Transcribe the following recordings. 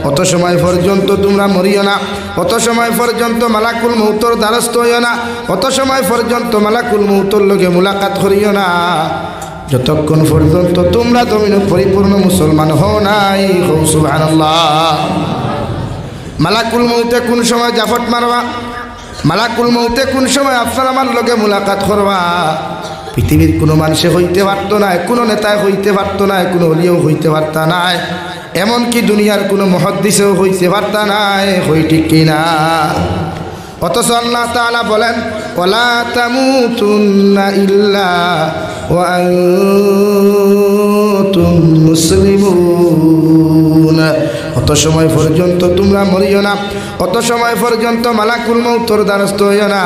অত সময় পর্যন্ত তোমরা মরিও না, অত সময় পর্যন্ত মালাকুল মউতর দ্বারস্থ হইও না, অত সময় পর্যন্ত মালাকুল মউতর লগে মুলাকাত করিও না, যতক্ষণ পর্যন্ত তোমরা জমিনে পরিপূর্ণ মুসলমান হও নাই। সুবহানাল্লাহ। মালাকুল মউতে কোন সময় জাফট মারবা, মালাকুল মউতে কোন সময় আপনার আমার লগে মুলাকাত করবা, পৃথিবীর কোনো মানুষে হইতে পারতো না, কোনো নেতায় হইতে পারতো না, কোনো অলিও হইতে পারতা নাই, এমনকি দুনিয়ার কোনো মুহাদ্দিসেও হইতে পারতা নাই। হই ঠিক কিনা? অথচ আল্লাহ তাআলা বলেন ওয়ালা তামুতুন্না ইল্লা ওয়া আনতুম মুসলিমুন। অত সময় পর্যন্ত তোমরা মরিও না, অত সময় পর্যন্ত মালাকুল মউতর দ্বারস্থ হইও না,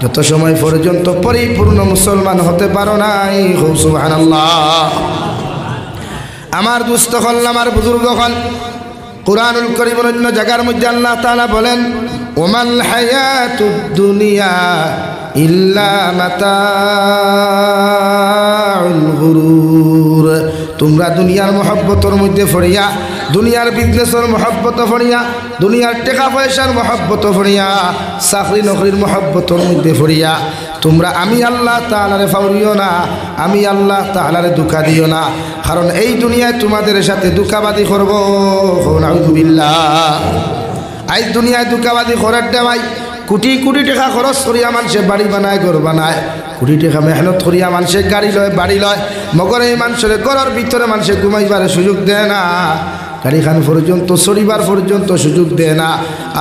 যত সময় পর্যন্ত পরিপূর্ণ মুসলমান হতে পারো নাই। সুবহানাল্লাহ। আমার দুস্থ হল, আমার বুজুর্গ হল, কুরআনুল কারীমের অন্য জায়গার মধ্যে আল্লাহ তাআলা বলেন ওমাল হায়াতুদ দুনিয়া ইল্লা মাতাউল গুরুর। তোমরা দুনিয়ার মহব্বতের মধ্যে পড়িয়া, দুনিয়ার বিজনেসের মহব্বত পড়িয়া, দুনিয়ার টাকা পয়সার মহব্বত পড়িয়া, চাকরি নকরির মহব্বতের মধ্যে পড়িয়া তোমরা আমি আল্লাহ তাআলারে ফাউরিও না, আমি আল্লাহ তাআলারে দুঃখা দিও না, কারণ এই দুনিয়ায় তোমাদের সাথে দুঃখাবাদী করব। নাউযুবিল্লাহ। আজ দুনিয়ায় দুঃখাবাদী করার দেওয়াই কোটি কোটি টাকা খরচ করিয়া মানুষে বাড়ি বানায়, ঘর বানায়, কোটি টাকা মেহনত করিয়া মানুষে গাড়ি লয়, বাড়ি লয়, মগর এই মানুষের ঘরের ভিতরে মানুষে ঘুমাইবার সুযোগ দেয় না, গাড়িখান পর্যন্ত চড়িবার পর্যন্ত সুযোগ দেয় না।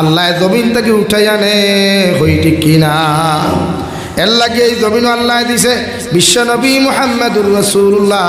আল্লাহ জমিন থেকে উঠাই আনে। হই ঠিক কিনা? এর লাগে এই জমিন আল্লাহ দিছে বিশ্বনবী মুহাম্মদুর রাসূলুল্লাহ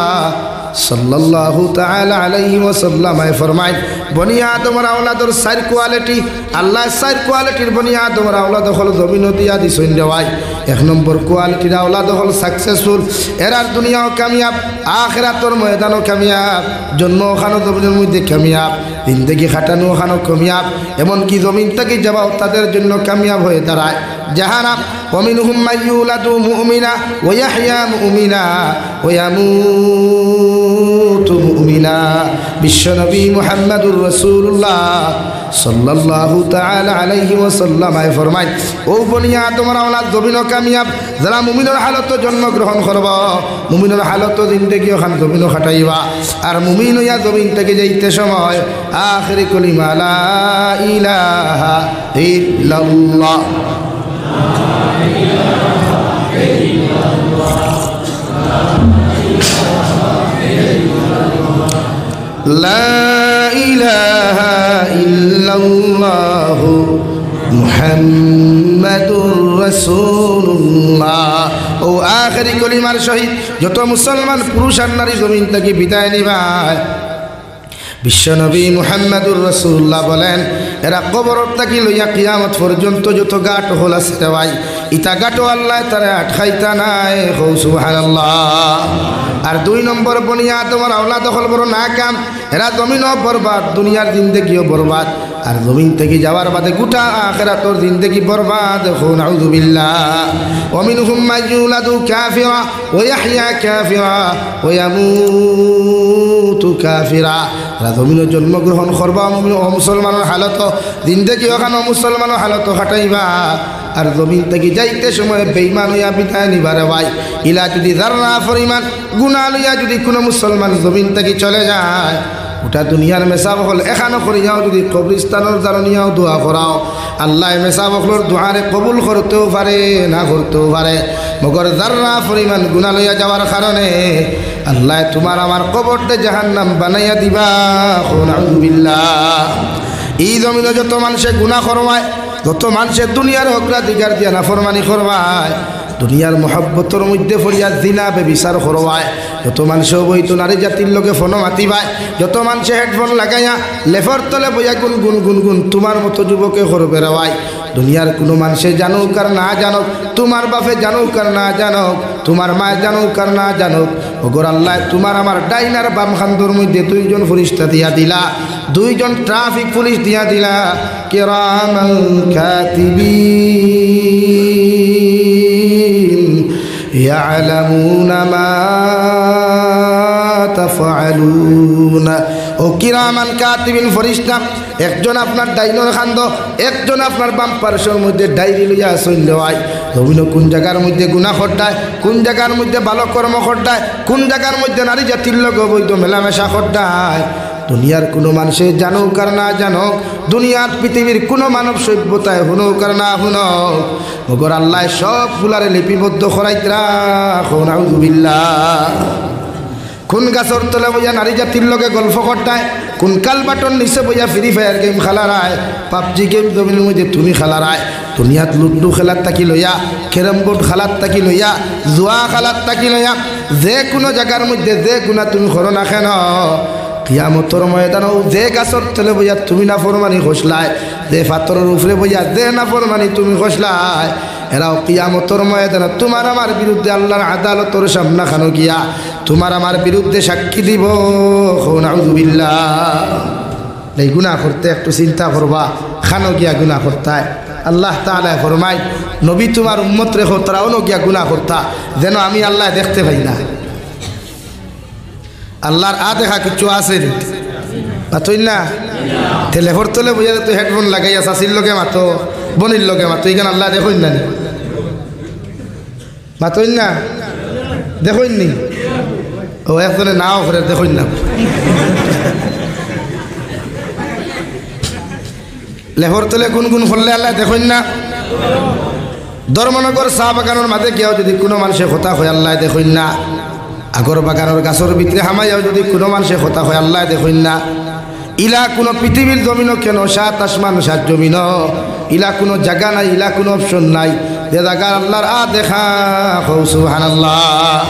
সাল্লাল্লাহু তাআলা আলাইহি ওয়াসাল্লাম ফরমায় বনি আদমের আওলাদের চার কোয়ালিটি, আল্লাহ চার কোয়ালিটির বনি আদমের আওলাদ হল জমিন দিয়া দিছেন দেওয়াই। এক নম্বর কোয়ালিটির আওলাদ হল সাকসেসফুল, এরার দুনিয়াও কামিয়াব, আখিরাতের ময়দানও কামিয়াব, জন্ম ওখানো জমিনের মধ্যে কামিয়াব, জিন্দেগি খাটানো ওখানো কামিয়াব, এমনকি জমিন থেকে যাওয়াও তাদের জন্য কামিয়াব হয়ে দাঁড়ায়। জাহানাম ওমিনহুম মাইয়ুলাদু মুমিনা ওয়া ইয়াহইয়া মুমিনা ওয়া ইয়ামুতু মুমিনা। বিশ্বনবী মুহাম্মদুর রাসূলুল্লাহ সাল্লাল্লাহু তাআলা আলাইহি ওয়াসাল্লাম ফরমায় ও বনি আদমের আওলাদ জমিনও কামিয়াব, যারা মুমিনের হালত জন্মগ্রহণ করব, মুমিনের হালত জিন্দেগি ওখান জমিনও খাটাইবা, আর মুমিন হইয়া জমিন থেকে যাইতে সময় আখিরি কলিমা লা ইলাহা ইল্লাল্লাহ লা ইলাহা ইল্লাল্লাহু মুহাম্মাদুর রাসূলুল্লাহ। ও আখিরি কলিমার সহিত যত মুসলমান পুরুষ আর নারী জমিন থেকে বিদায় নিবায়, বিশ্বনবী মুহাম্মদুর রাসূলুল্লাহ বলেন এরা কবর থাকি লইয়া কিয়ামত পর্যন্ত যত গাট হল আছে ভাই, ইটা গাটো আল্লাহ তারা আটকাইতা নাই। সুবহানাল্লাহ। আর দুই নম্বর বনি আদমের আওলাদ হল বড় নাকাম, এরা জমিনও বরবাদ, দুনিয়ার জিন্দেগিও বরবাদ, আর জমিন থেকে যাওয়ার বাদে গোটা আখিরাতের জিন্দেগি বরবাদ। নাউযুবিল্লাহ। ওয়া মিনহুম মাইয়ুলাদু কাফিরা ওয়া ইয়াহইয়া কাফিরা ওয়া ইয়ামুতু কাফিরা। জমিনও জন্মগ্রহণ করবা মুসলমানের হালত, জিন্দেগি ওখানে মুসলমানের হালত খাটাইবা, আর জমিন থেকে যাইতে সময় বেঈমান হইয়া বিদায় নিবারে ভাই। ইলা যদি যারা পরিমাণ গুনাহ লইয়া যদি কোনো মুসলমান জমিন থেকে চলে যায়, ওটা দুনিয়ার মেসাব হল এখানো করিয়াও যদি কবরিস্তানের জারনিয়াও দোয়া করাও, আল্লাহ মেসাব হলর দোয়ারে কবুল করতেও পারে, না করতেও পারে, মগর যারা পরিমাণ গুনাহ লইয়া যাওয়ার কারণে আল্লাহ তোমার আমার কবরতে জাহান্নাম বানাইয়া দিবা। নাউযুবিল্লাহ। এই জমিনে যত মানুষে গুনাহ করবায়, যত মানুষের দুনিয়ার অগ্রাধিকার দিয়া নাফরমানি করবায়, দুনিয়ার মহব্বতর মধ্যে ফরিয়া জিনা বেবিচার করবায়, যত মানুষ বইতো নারী জাতির লোকে ফোনও মাতিবায়, যত মানুষে হেডফোন লাগাইয়া লেফর তলে বইয়া গুন গুন গুন গুন তোমার মতো যুবকে করবে রাওয়ায়। দুনিয়ার কোনো মানুষে জানুক আর না জানুক, তোমার বাপে জানুক আর না জানুক, তোমার মা জানুক আর না জানুক, ওগর আল্লাহ তোমার আমার ডাইনার বাম খান্দর মধ্যে দুইজন ফেরেশতা দিয়া দিলা, দুইজন ট্রাফিক পুলিশ দিয়া দিলা, কিরামান কাতিবিন ইয়ালামুনা মা তাফআলুন। ও কিরামান কাতিবিন ফরিস্তা একজন আপনার ডাইনোর খান্দ একজন আপনার বাম পার্শ্বর মধ্যে ডাইরি লইয়া চললে হয় জমিন কোন জায়গার মধ্যে গুনাহ ঘটায় কোন জায়গার মধ্যে ভালো কর্ম ঘটায় কোন জায়গার মধ্যে নারী জাতির লোক বৈধ মেলামেশা ঘটায় দুনিয়ার কোনো মানুষে জানুক আর না জানুক দুনিয়ার পৃথিবীর কোনো মানব সভ্যতায় হুনুক আর না হুনক মগর আল্লাহ সব ফুলারে লিপিবদ্ধ করাইতে রাখো নাউযুবিল্লাহ কোন গাছর তলে বইয়া নারী জাতির লগে গল্প করতায় কোন কালবাটন নিচে বইয়া ফ্রি ফায়ার গেম খেলারায় পাবজি গেম জমিনের মধ্যে তুমি খেলারায় দুনিয়াত লুডু খেলার তাকি লইয়া ক্যারাম বোর্ড খেলার তাকি লইয়া জুয়া খেলার তাকি লইয়া যে কোনো জায়গার মধ্যে যে গুণা তুমি করো না কেন কিয়ামতের ময়দানে যে গাছর তলে বইয়া তুমি না ফরমানি খসলায় যে পাথরের উপরে বইয়া যে না ফরমানি তুমি খসলায় এরাও কিয়ামতের ময়দানে তোমার আমার বিরুদ্ধে আল্লাহর আদালতের সামনে খানো গিয়া তোমার আমার বিরুদ্ধে সাক্ষী দিব নাউযুবিল্লাহ এই গুনাহ করতে একটু চিন্তা করবা খানো গিয়া গুনাহ করতায় আল্লাহ তাআলা ফরমায় নবী তোমার উম্মত রেখো তারাও ন গিয়া গুনাহ করতা যেন আমি আল্লাহ দেখতে পাই না আল্লাহর দেখা কিছু আছে পাতই না টেলিফোন তলে বুঝা তো হেডফোন লাগাইয়া চাষির লগে মাতো বনির লগে মাতো এখানে আল্লাহ দেখুন না মাতই না দেখুন নি ও একজনে নাও করে দেখুন না লেহর তলে গুনগুন করলে আল্লাহ দেখুন না ধর্মনগর চা বাগানের মাঝে গিয়েও যদি কোনো মানুষের কথা হয় আল্লাহ দেখুন না আগর বাগানের গাছের ভিতরে হামাইয়াও যদি কোনো মানুষের কথা হয় আল্লাহ দেখুন না ইলা কোনো পৃথিবীর জমিনও কেন সাত আসমান সাত জমিনও ইলা কোনো জায়গা নাই ইলা কোনো অপশন নাই যে জায়গার আল্লাহর দেখা সুবহানাল্লাহ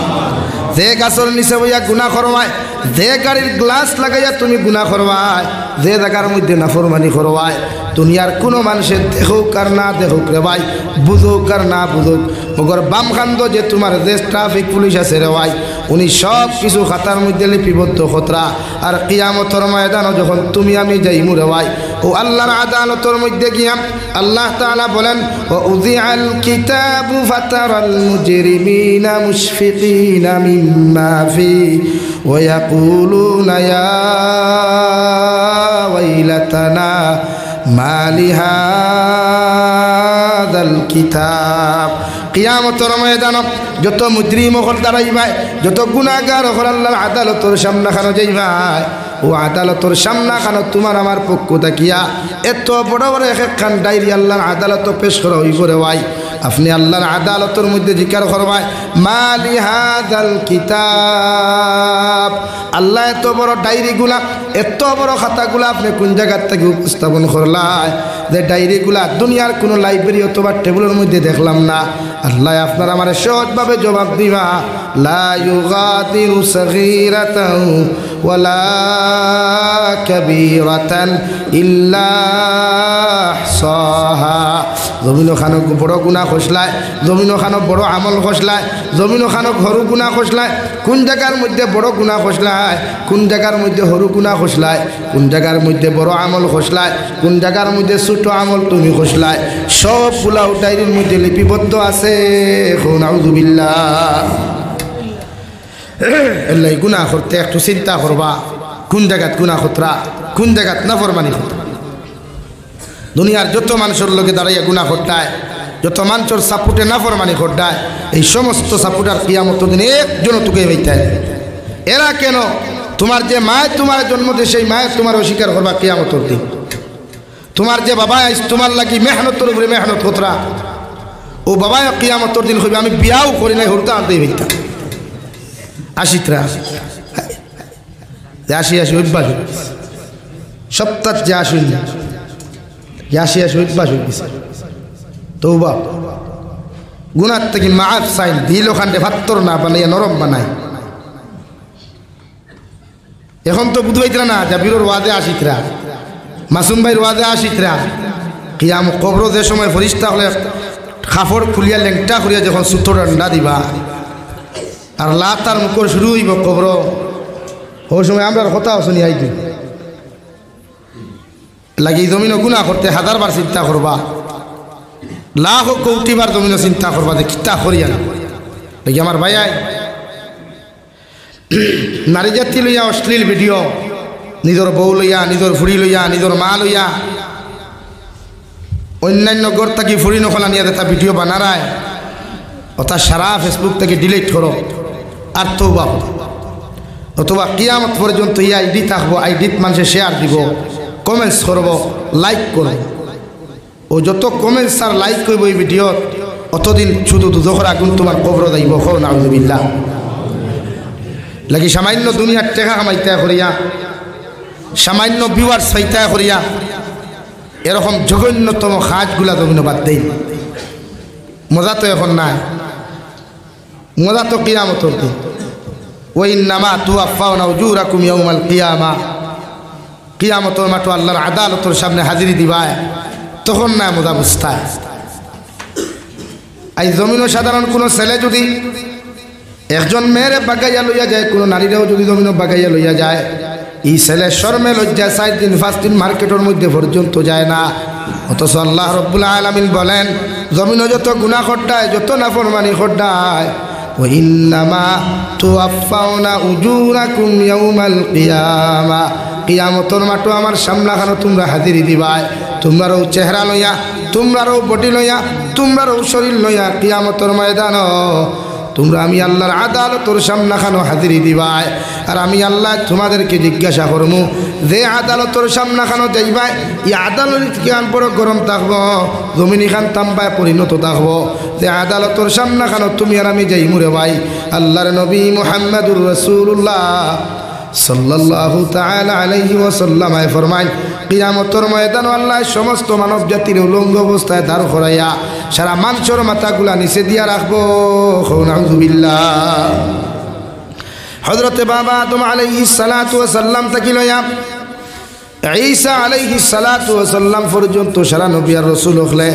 যে গাছের নিচে বইয়া গুনাহ করবায় যে গাড়ির গ্লাস লাগাইয়া তুমি গুনাহ করবায় যে জায়গার মধ্যে নাফরমানি করবায় দুনিয়ার কোনো মানুষের দেখুক আর না দেখুক রে ভাই বুঝুক আর না বুঝুক মগর বাম খান্দ যে তোমার যে ট্রাফিক পুলিশ আছে রে ভাই উনি সব কিছু খাতার মধ্যে লিপিবদ্ধ খতরা আর কিয়ামতের ময়দানে যখন তুমি আমি যাইমু রে ভাই ও আল্লাহর আদালতের মধ্যে গিয়া আল্লাহ তাআলা বলেন ওয়া উযিআল কিতাবু ফাতারাল মুজরিমিনা মুশফিকিনা মিম্মা ফি ওয়া ইয়াকুলুনা ইয়া ওয়াইলাতানা মা লিহাযাল কিতাব কিয়ামতের ময়দানে যত মুজরিম হল দাঁড়াইবাই যত গুনাহগার হল আল্লাহর আদালতের সামনে খানো যাইবাই ও আদালতের সামনে খানো তোমার আমার পক্ষ থাকিয়া এত বড় বড় একখান ডায়েরি আল্লাহর আদালত পেশ করা হইব রে ভাই আপনি আল্লাহর আদালতের মধ্যে জিকির করবাই মা লিহাযাল কিতাব আল্লাহ এত বড় ডায়েরিগুলা এত বড় খাতাগুলা আপনি কোন জায়গা থেকে উপস্থাপন করলাই যে ডায়েরিগুলা দুনিয়ার কোনো লাইব্রেরি অথবা টেবিলের মধ্যে দেখলাম না আল্লাহ আপনার আমার সহজভাবে জবাব দিবা লা ইউগাদিরু সগীরাতান ওয়ালা কাবীরাতান ইল্লা আহসাহা জমিন খানক বড় গুনাহ খসলায় জমিন খানক বড় আমল খসলায় জমিন খানক সরু গুনাহ খসলায় কোন জায়গার মধ্যে বড় গুনাহ খসলায় কোন জায়গার মধ্যে সরু গুনাহ খসলায় কোন জায়গার মধ্যে বড় আমল খসলায় কোন জায়গার মধ্যে ছোট আমল তুমি খসলায় সবগুলা ডায়েরির মধ্যে লিপিবদ্ধ আছে নাউযুবিল্লাহ এলাই গুনাহ করতে একটু চিন্তা করবা কোন জায়গাত গুনাহ খতরা কোন জায়গাত নাফরমানি খতরা দুনিয়ার যত মানুষের লোকে দাঁড়াইয়া গুনাহ ঘটায় যত মানুষের সাপুটে নাফরমানি ঘটায় এই সমস্ত সাপুটার কিয়ামতের দিন একজনও তোকে হইতায় এরা কেন তোমার যে মায় তোমার জন্ম দিয়ে সেই মায়ের তোমার অস্বীকার করবা কিয়ামতের দিন তোমার যে বাবা তোমার লাগি মেহনতের উপরে মেহনত খতরা ও বাবা কিয়ামতের দিন কইবে আমি বিয়াও করি নাই হরতা আনতে হইতাম আশিতরা আসি আসি অভ্যাস সপ্তাহ যে আসুন আসি আসি অভ্যাস হয়ে গেছে তৌবা গুনার থেকে মাফ চাইন দিল ওখানে ভাত্তর না বানাইয়া নরম বানায় এখন তো বুঝবাইতরা না জাবিরোর ওয়াদে আসিতরা মাসুম ভাইয়ের ওয়াদে আসিতরা কিয়াম কবর যে সময় ফরিস্তা হলে কাপড় খুলিয়া লেংটা করিয়া যখন সুতো ডান্ডা দিবা আর লাতার মুখর শুরু হইব কবর ওই সময় আমরা কথা শুনি আইকি লাগি জমিন গুনাহ করতে হাজারবার চিন্তা করবা লাখ কোটিবার জমিন চিন্তা করবা যে কিতা করিয়া না দেখি আমার ভাই নারী জাতি লইয়া অশ্লীল ভিডিও নিজের বউ লইয়া, নিজের ফুড়ি লইয়া, নিজের মা লইয়া অন্যান্য গড় থাকি ফুড়ি নকলা নিয়ে তা ভিডিও বানারায় অথা সারা ফেসবুক থেকে ডিলিট করো আর তওবা অথবা কিয়ামত পর্যন্ত এই আইডি থাকবো, আইডিত মানুষে শেয়ার দিব, কমেন্টস করব, লাইক করব। ও যত কমেন্টস আর লাইক করব এই ভিডিও অতদিন শুধু দুজখর আগুন তোমার কবর যাইব। নাউযুবিল্লাহ। লাগি সামান্য দুনিয়ার টেকা কামাইতে করিয়া, সামান্য ভিউয়ার্স পাইতে করিয়া এরকম জঘন্যতম কাজগুলা জমিন বাদ দেই। মজা তো এখন নাই, মজা তো কিয়ামতের দিন। ওয়াইন্নামা তুওয়াফাউনা উজুরাকুম ইয়াউমাল কিয়ামা। কিয়ামতের মাঠে আল্লাহর আদালতের সামনে হাজিরি দিবায়, তখন না মজা বুঝতায়। এই জমিনও সাধারণ কোনো ছেলে যদি একজন মেয়েরে বাগাইয়া লইয়া যায়, কোনো নারীরাও যদি জমিনও বাগাইয়া লইয়া যায়, এই ছেলে শর্মে লজ্জা 4 দিন 5 দিন মার্কেটের মধ্যে পর্যন্ত যায় না। অথচ আল্লাহ রব্বুল আলামিন বলেন জমিনও যত গুনাহ করতায়, যত নাফরমানি করতায়, ওয়াইন্নামা তুওয়াফাউনা উজুরাকুম ইয়াউমাল কিয়ামা। কিয়ামতের মাঠে আমার সামনাখানো তোমরা হাজিরি দিবাই, তোমরারও চেহারা লইয়া, তোমরারও বডি লইয়া, তোমরারও শরীর লইয়া কিয়ামতের ময়দান তোমরা আমি আল্লাহর আদালতের সামনাখানো হাজিরি দিবাই। আর আমি আল্লাহ তোমাদেরকে জিজ্ঞাসা করবো যে আদালতের সামনাখানো যাইবাই, এই আদালত কেন বড় গরম থাকবো, জমিনি খান তাম্বায় পরিণত থাকবো। যে আদালতের সামনাখানো তুমি আর আমি যাই মুরে ভাই। আল্লাহর নবী মুহাম্মদুর রাসূলুল্লাহ সাল্লাল্লাহু তাআলা আলাইহি ওয়াসাল্লাম ফরমায় কিয়ামতের ময়দানে আল্লাহ সমস্ত মানব জাতির উলঙ্গ অবস্থায় দাঁড় করাইয়া সারা মানুষের মাথাগুলা নিচে দিয়া রাখবো। নাউযুবিল্লাহ। হযরতে বাবা আদম আলাইহিস সালাতু ওয়াস সালাম থেকে লইয়া ঈসা আলাইহিস সালাতু ওয়াস সালাম পর্যন্ত সারা নবী আর রাসূল হলে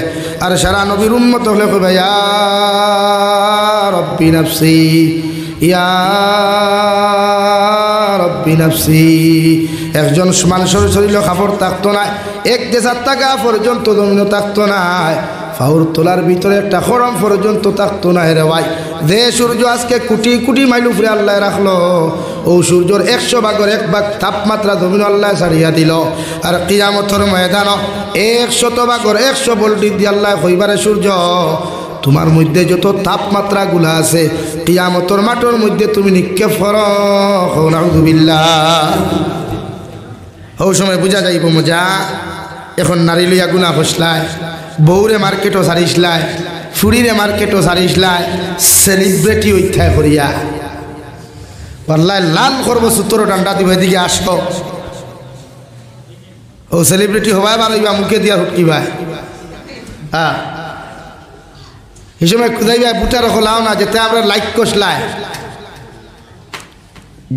আর সারা নবীর উম্মত হলে কইবা ইয়া রাব্বি নাফসি, ইয়া রাব্বি নাফসি। একজন মানুষের শরীরে কাপড় থাকতো না, এক দেশার টাকা পর্যন্ত জমিনও থাকতো না, ফাউর তোলার ভিতরে একটা খরম পর্যন্ত থাকতো না। রে ভাই, যে সূর্য আজকে কোটি কোটি মাইল উপরে আল্লাহ রাখলো, ও সূর্যর 100 ভাগের 1 ভাগ তাপমাত্রা জমিন আল্লাহ ছাড়িয়া দিল। আর কিয়ামতের ময়দান 100 ভাগের 100 ভোল্টেজ দিয়ে আল্লাহ কইবারে সূর্য তোমার মধ্যে যত তাপমাত্রাগুলো আছে কিয়ামতের মাঠের মধ্যে তুমি নিক্ষেপ করো। নাউযুবিল্লাহ। ও সময় বুঝা যাইব মজা। এখন নারী লইয়া গুণা ফসলায়, বউরে মার্কেটও সারিসলায়, ফুরিরে মার্কেটও সারিসলায়, সেলিব্রিটি উত্থায় করিয়া পাল্লায় লাল করবো 17 ডান্ডা দিব, এদিকে আসো। ও সেলিব্রিটি হবাই পারবা, মুখে দিয়া হুটকি ভাই। হ্যাঁ, এই সময় খুঁজাইবা বুটার খোলাও না, যেতে আমরা লাইক কষলায়,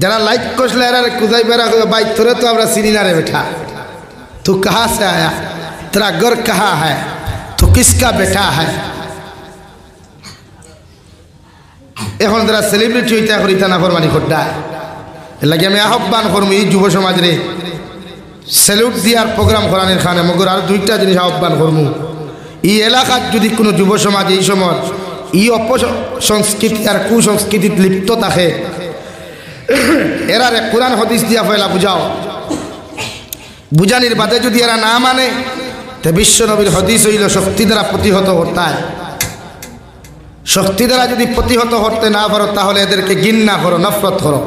যারা লাইক কষলায় এরা খুঁজাইবা ভাই তোরে তো আমরা চিনি না রে বেটা, তু কাহা সে আয়া, तेरा घर कहाँ है, तो किसका बेटा है। এখন যারা সেলিব্রিটি হইতে করিতা না ফরমানি করতা, এর লাগে আমি আহ্বান করবো এই যুব সমাজ রে স্যালুট দিয়ার প্রোগ্রাম করানোর খানে মগর আর 2টা জিনিস আহ্বান করবো। এই এলাকার যদি কোনো যুব সমাজ এই সময় এই অপসংস্কৃতি আর কুসংস্কৃতিত লিপ্ত থাকে, এরারে কোরআন হাদিস দিয়া ফেলা বুঝাও। বুঝানির বাদে যদি এরা না মানে, তে বিশ্ব নবীর হাদিস হইল শক্তি দ্বারা প্রতিহত করতায়। শক্তি দ্বারা যদি প্রতিহত করতে না পারো তাহলে এদেরকে ঘৃণা করো, নফরত করো,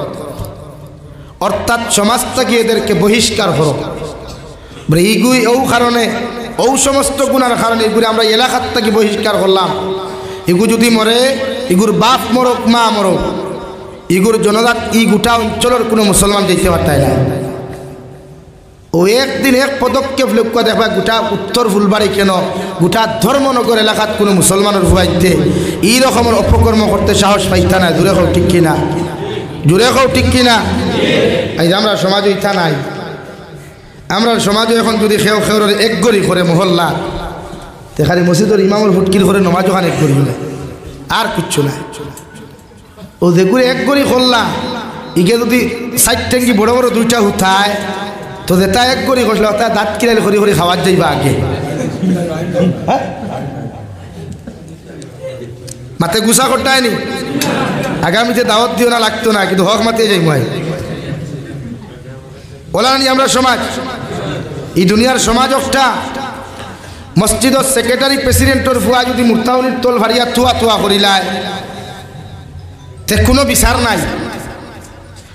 অর্থাৎ সমাজ থেকে এদেরকে বহিষ্কার করো। এইগুই ও কারণে, ও সমস্ত গুণার কারণে এগুলি আমরা এলাকার থেকে বহিষ্কার করলাম। এগু যদি মরে, এগুর বাপ মরক মা মরক, এগুর জনজাত এই গোটা অঞ্চলের কোনো মুসলমান দেখতে পারতায় না। ও একদিন এক পদক্ষেপ লক্ষ্য দেখবা গোটা উত্তর ফুলবাড়ি কেন গোটা ধর্মনগর এলাকাত কোনো মুসলমানের হুয়াইতে এই রকমের অপকর্ম করতে সাহস পাইতা না। জোরে খাও ঠিক কিনা, জোরে খাও ঠিক কিনা। এই আমরা সমাজে ইচ্ছা নাই, আমরা সমাজে এখন যদি খেও খেওর এক গড়ি করে মহল্লা খালি মসজিদের ইমামর ফুটকির করে নমাজ ওখানে এক গড়ি হলে আর কিচ্ছু নাই। ও যেগুলি এক গড়ি করলা, ইগে যদি 4 ট্যাঙ্কি বড় বড় 2টা হুথায়, তো যেটা এক গড়ি করলে ওটা দাঁত কিনাইলে করি করে খাওয়ার যাইবা আগে। মাথায় গুছা করতে হয়নি, আগামীতে দাওয়াত দিও না লাগতো না, কিন্তু হক মাতিয়ে যাই মই। ওলানি আমরা সমাজ এই দুনিয়ার সমাজ একটা মসজিদর সেক্রেটারি প্রেসিডেন্টর ফুয়া যদি মুর্তাউনির তোল ভারিয়া থুয়া থুয়া করিলায় তে কোনো বিচার নাই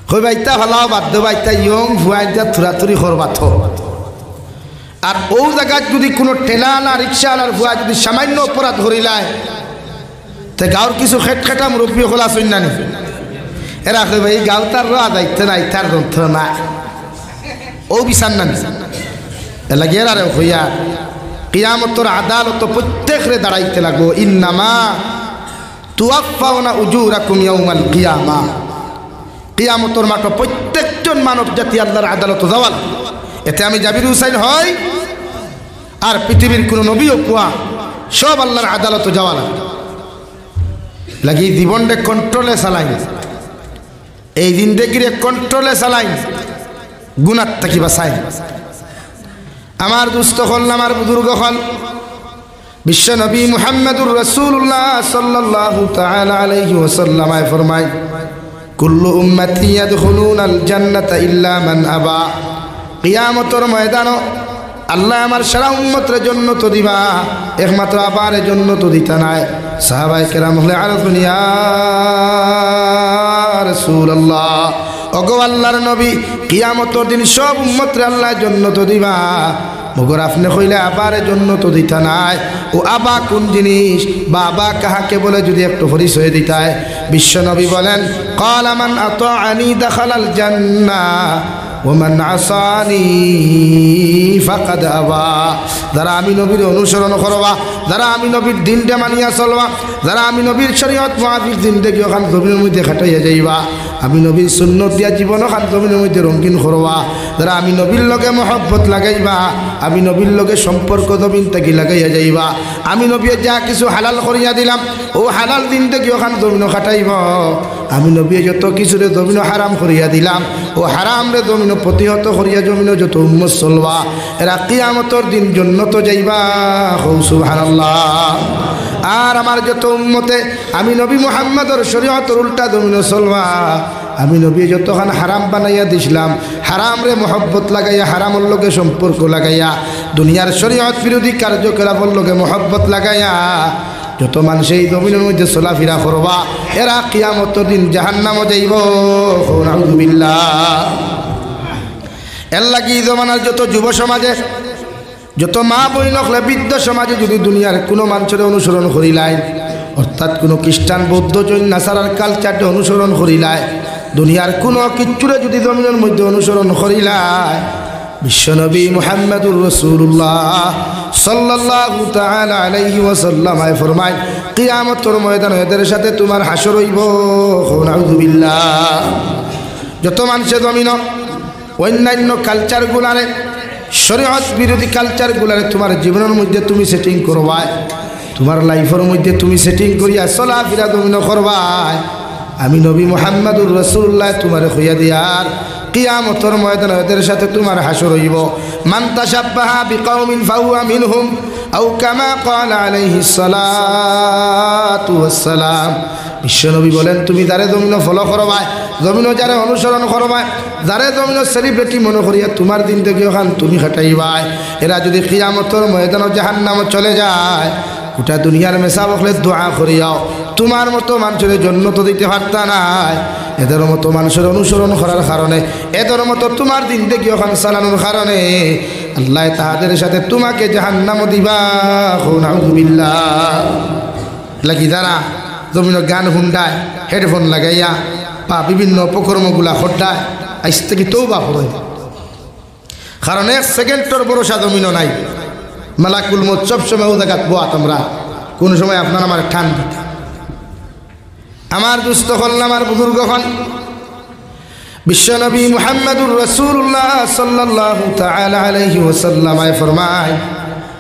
কই বাইতা ভালাও বাধ্য বাইতা ইয়ং ফুয়া ইতা থুরাথুরি করবাথ আর ও জায়গায় যদি কোনো ঠেলাওয়ালা রিক্সাওয়ালার ফুয়া যদি সামান্য অপরাধ করিলায় তে গাঁৱৰ কিছু খেটখেটা মুরব্বী খোলা শুননানি এরা কই ভাই গাঁও তার রা দায়িত্ব নাই তার গ্রন্থ না ও বিচার নানি এলা গিয়ে আর হইয়া কিয়ামতর আদালত প্রত্যেকরে দাঁড়াইতে লাগবো ইন্নামা তুওয়াফাউনা উজুরাকুম ইয়াউমাল কিয়ামা কিয়ামতর মাঠ প্রত্যেকজন মানব জাতি আল্লাহর আদালত যাওয়াল এতে আমি জাবির হুসাইন হই আর পৃথিবীর কোন নবী ও কুয়া সব আল্লাহর আদালত যাওয়াল লাগি জীবনটা কন্ট্রোলে চালাই এই জিন্দেগিরে কন্ট্রোলে চালাই গুনাহ থেকে বাঁচাই আমার দুস্থ হল আমার বুজুর্গ হল বিশ্ব নবী মুহাম্মদুর রাসূলুল্লাহ সাল্লাল্লাহু তাআলা আলাইহি ওয়াসাল্লাম ফরমায় কুল্লু উম্মতি ইয়াদখুলুনাল জান্নাতা ইল্লা মান আবা কিয়ামতের ময়দানে আল্লাহ আমার সারা উম্মতের জন্য তো দিবা একমাত্র আবার জন্য তো দিতা নাই সাহাবায়ে কেরাম হলে আরফুন ইয়া রাসূলুল্লাহ ওগো আল্লাহর নবী কিয়ামতের দিন সব উম্মতরে আল্লাহর জন্য তো দিবা মগর আপনি কইলে আবার জন্য তো দিতা নাই ও আবা কোন জিনিস বাবা কাহাকে বলে যদি একটু পরিচয় দিতায় বিশ্ব নবী বলেন ক্বালা মান আতাআনি দাখালাল জান্নাহ ওয়া মান আসানি ফাকাদ আবা যারা আমি নবীর অনুসরণ করবা যারা আমি নবীর দিনটা মানিয়া চলবা যারা আমি নবীর শরীয়ত মুআফিক জিন্দেগি ওখান জমিনের মধ্যে খাটাইয়া যাইবা আমি নবীর সুন্নত দিয়া জীবন ওখান জমিনের মধ্যে রঙিন করবা যারা আমি নবীর লগে মহব্বত লাগাইবা আমি নবীর লগে সম্পর্ক জমিন থেকে লাগাইয়া যাইবা আমি নবী যা কিছু হালাল করিয়া দিলাম ও হালাল দিন থেকে ওখান জমিন খাটাইব আমি নবী যত কিছুরে জমিন হারাম করিয়া দিলাম ও হারাম রে জমিন প্রতিহত করিয়া জমিন যত উম্মত চলবা এরা কিয়ামতের দিন জান্নাতে যাইবা সুবহানাল্লাহ আর আমার যত উম্মতে আমি নবী মুহাম্মদর শরীয়তের উল্টা জমিন চলবা আমি নবী যতখান হারাম বানাইয়া দিছিলাম হারাম রে মহব্বত লাগাইয়া হারামর লগে সম্পর্ক লাগাইয়া দুনিয়ার শরীয়ত বিরোধী কার্যকলাপের লগে মহব্বত লাগাইয়া যত মানুষ এই জমিনের মধ্যে চলাফেরা করবা এরা কিয়ামতের দিন জাহান্নামে যাইব নাউযুবিল্লাহ এর লাগি জমানার যত যুব সমাজে যত মা বইন হলে বৃদ্ধ সমাজে যদি দুনিয়ার কোনো মানুষের অনুসরণ করিলাই অর্থাৎ কোনো খ্রিস্টান বৌদ্ধ জৈন নাসারার কালচারটা অনুসরণ করিলায় দুনিয়ার কোনো কিচ্ছুরে যদি জমিনের মধ্যে অনুসরণ করিলায় বিশ্বনবী মুহাম্মদুর রাসূলুল্লাহ সাল্লাল্লাহু তাআলা আলাইহি ওয়াসাল্লাম ফরমায় কিয়ামতের ময়দানে এদের সাথে তোমার হাসর হইব নাউযুবিল্লাহ যত মানুষের জমিন অন্যান্য কালচারগুলারে শরীয়ত বিরোধী কালচারগুলারে তোমার জীবনের মধ্যে তুমি সেটিং করবা তোমার লাইফের মধ্যে তুমি সেটিং করিয়া চলাফেরা জমিন করবা আমি নবী মুহাম্মদুর রাসূলুল্লাহ তোমারে কইয়া দিয়ার কিয়ামতের ময়দানে এদের সাথে তোমার হাসর হইব মান তাশাব্বাহা বিকওমিন ফাহুয়া মিনহুম আও কামা ক্বালা আলাইহিস সালাতু ওয়াস সালাম বিশ্বনবী বলেন তুমি যারে জমিন ফলো করবা জমিন যারে অনুসরণ করবা যারে জমিন সেলিব্রিটি মনে করিয়া তোমার দিন থেকে ওখান তুমি খাটাইবা এরা যদি কিয়ামতের ময়দানে জাহান্নামে চলে যায় গোটা দুনিয়ার মেসা বকলে দোয়া করিয়াও তোমার মতো মানুষের জন্য তো দিতে পারতা নাই এদের মতো মানুষের অনুসরণ করার কারণে এদের মতো তোমার দিন থেকে ওখানে চালানোর কারণে আল্লাহ তাহাদের সাথে তোমাকে জাহান্নামে দিবা নাউযুবিল্লাহ লাগি যারা জমিন গান হুন্ডায় হেডফোন লাগাইয়া বা বিভিন্ন অপকর্মগুলা হটায় আজ থেকে তওবা করে কারণ এক সেকেন্ডের ভরসা জমিনও নাই মালাকুল মউত সব সময় ও জায়গা বোয়া তোমরা কোন সময় আপনার আমার ঠান দিতে আমার দুস্থ হল আমার বুজুর্গ হন বিশ্বনবী মুহাম্মদুর রাসূলুল্লাহ সাল্লাল্লাহু তাআলা আলাইহি ওয়াসাল্লাম ফরমায়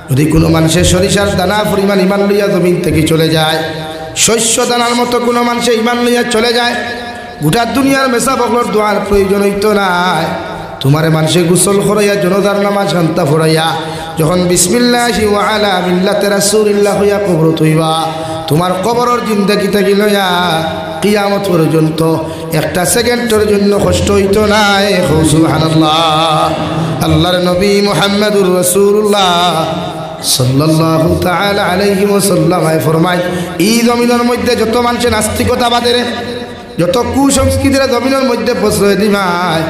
যদি কোনো মানুষের সরিষার দানা পরিমাণ ইমান লইয়া জমিন থেকে চলে যায় শস্য দানার মতো কোনো মানুষের ইমান লইয়া চলে যায় গোটা দুনিয়ার মেসা বকলর দোয়ার প্রয়োজন হইতো নাই তোমারে মানুষে গোসল করাইয়া জনতার নামাজ ঘন্টা ফরাইয়া যখন বিসমিল্লাহি ওয়া আলা মিল্লাতি রাসূলিল্লাহ হইয়া কবর তৈবা তোমার কবরের জিন্দেগি থেকে লইয়া কিয়ামত পর্যন্ত একটা সেকেন্ডের জন্য কষ্ট হইতো না। সুবহানাল্লাহ। আল্লাহর নবী মুহাম্মদুর রাসূলুল্লাহ সাল্লাল্লাহু তাআলা আলাইহি ওয়াসাল্লাম ফরমায়, এই জমিনের মধ্যে যত মানুষের নাস্তিকতা বাদে, যত কুসংস্কৃতির জমিনের মধ্যে প্রশ্রয় দিবায়,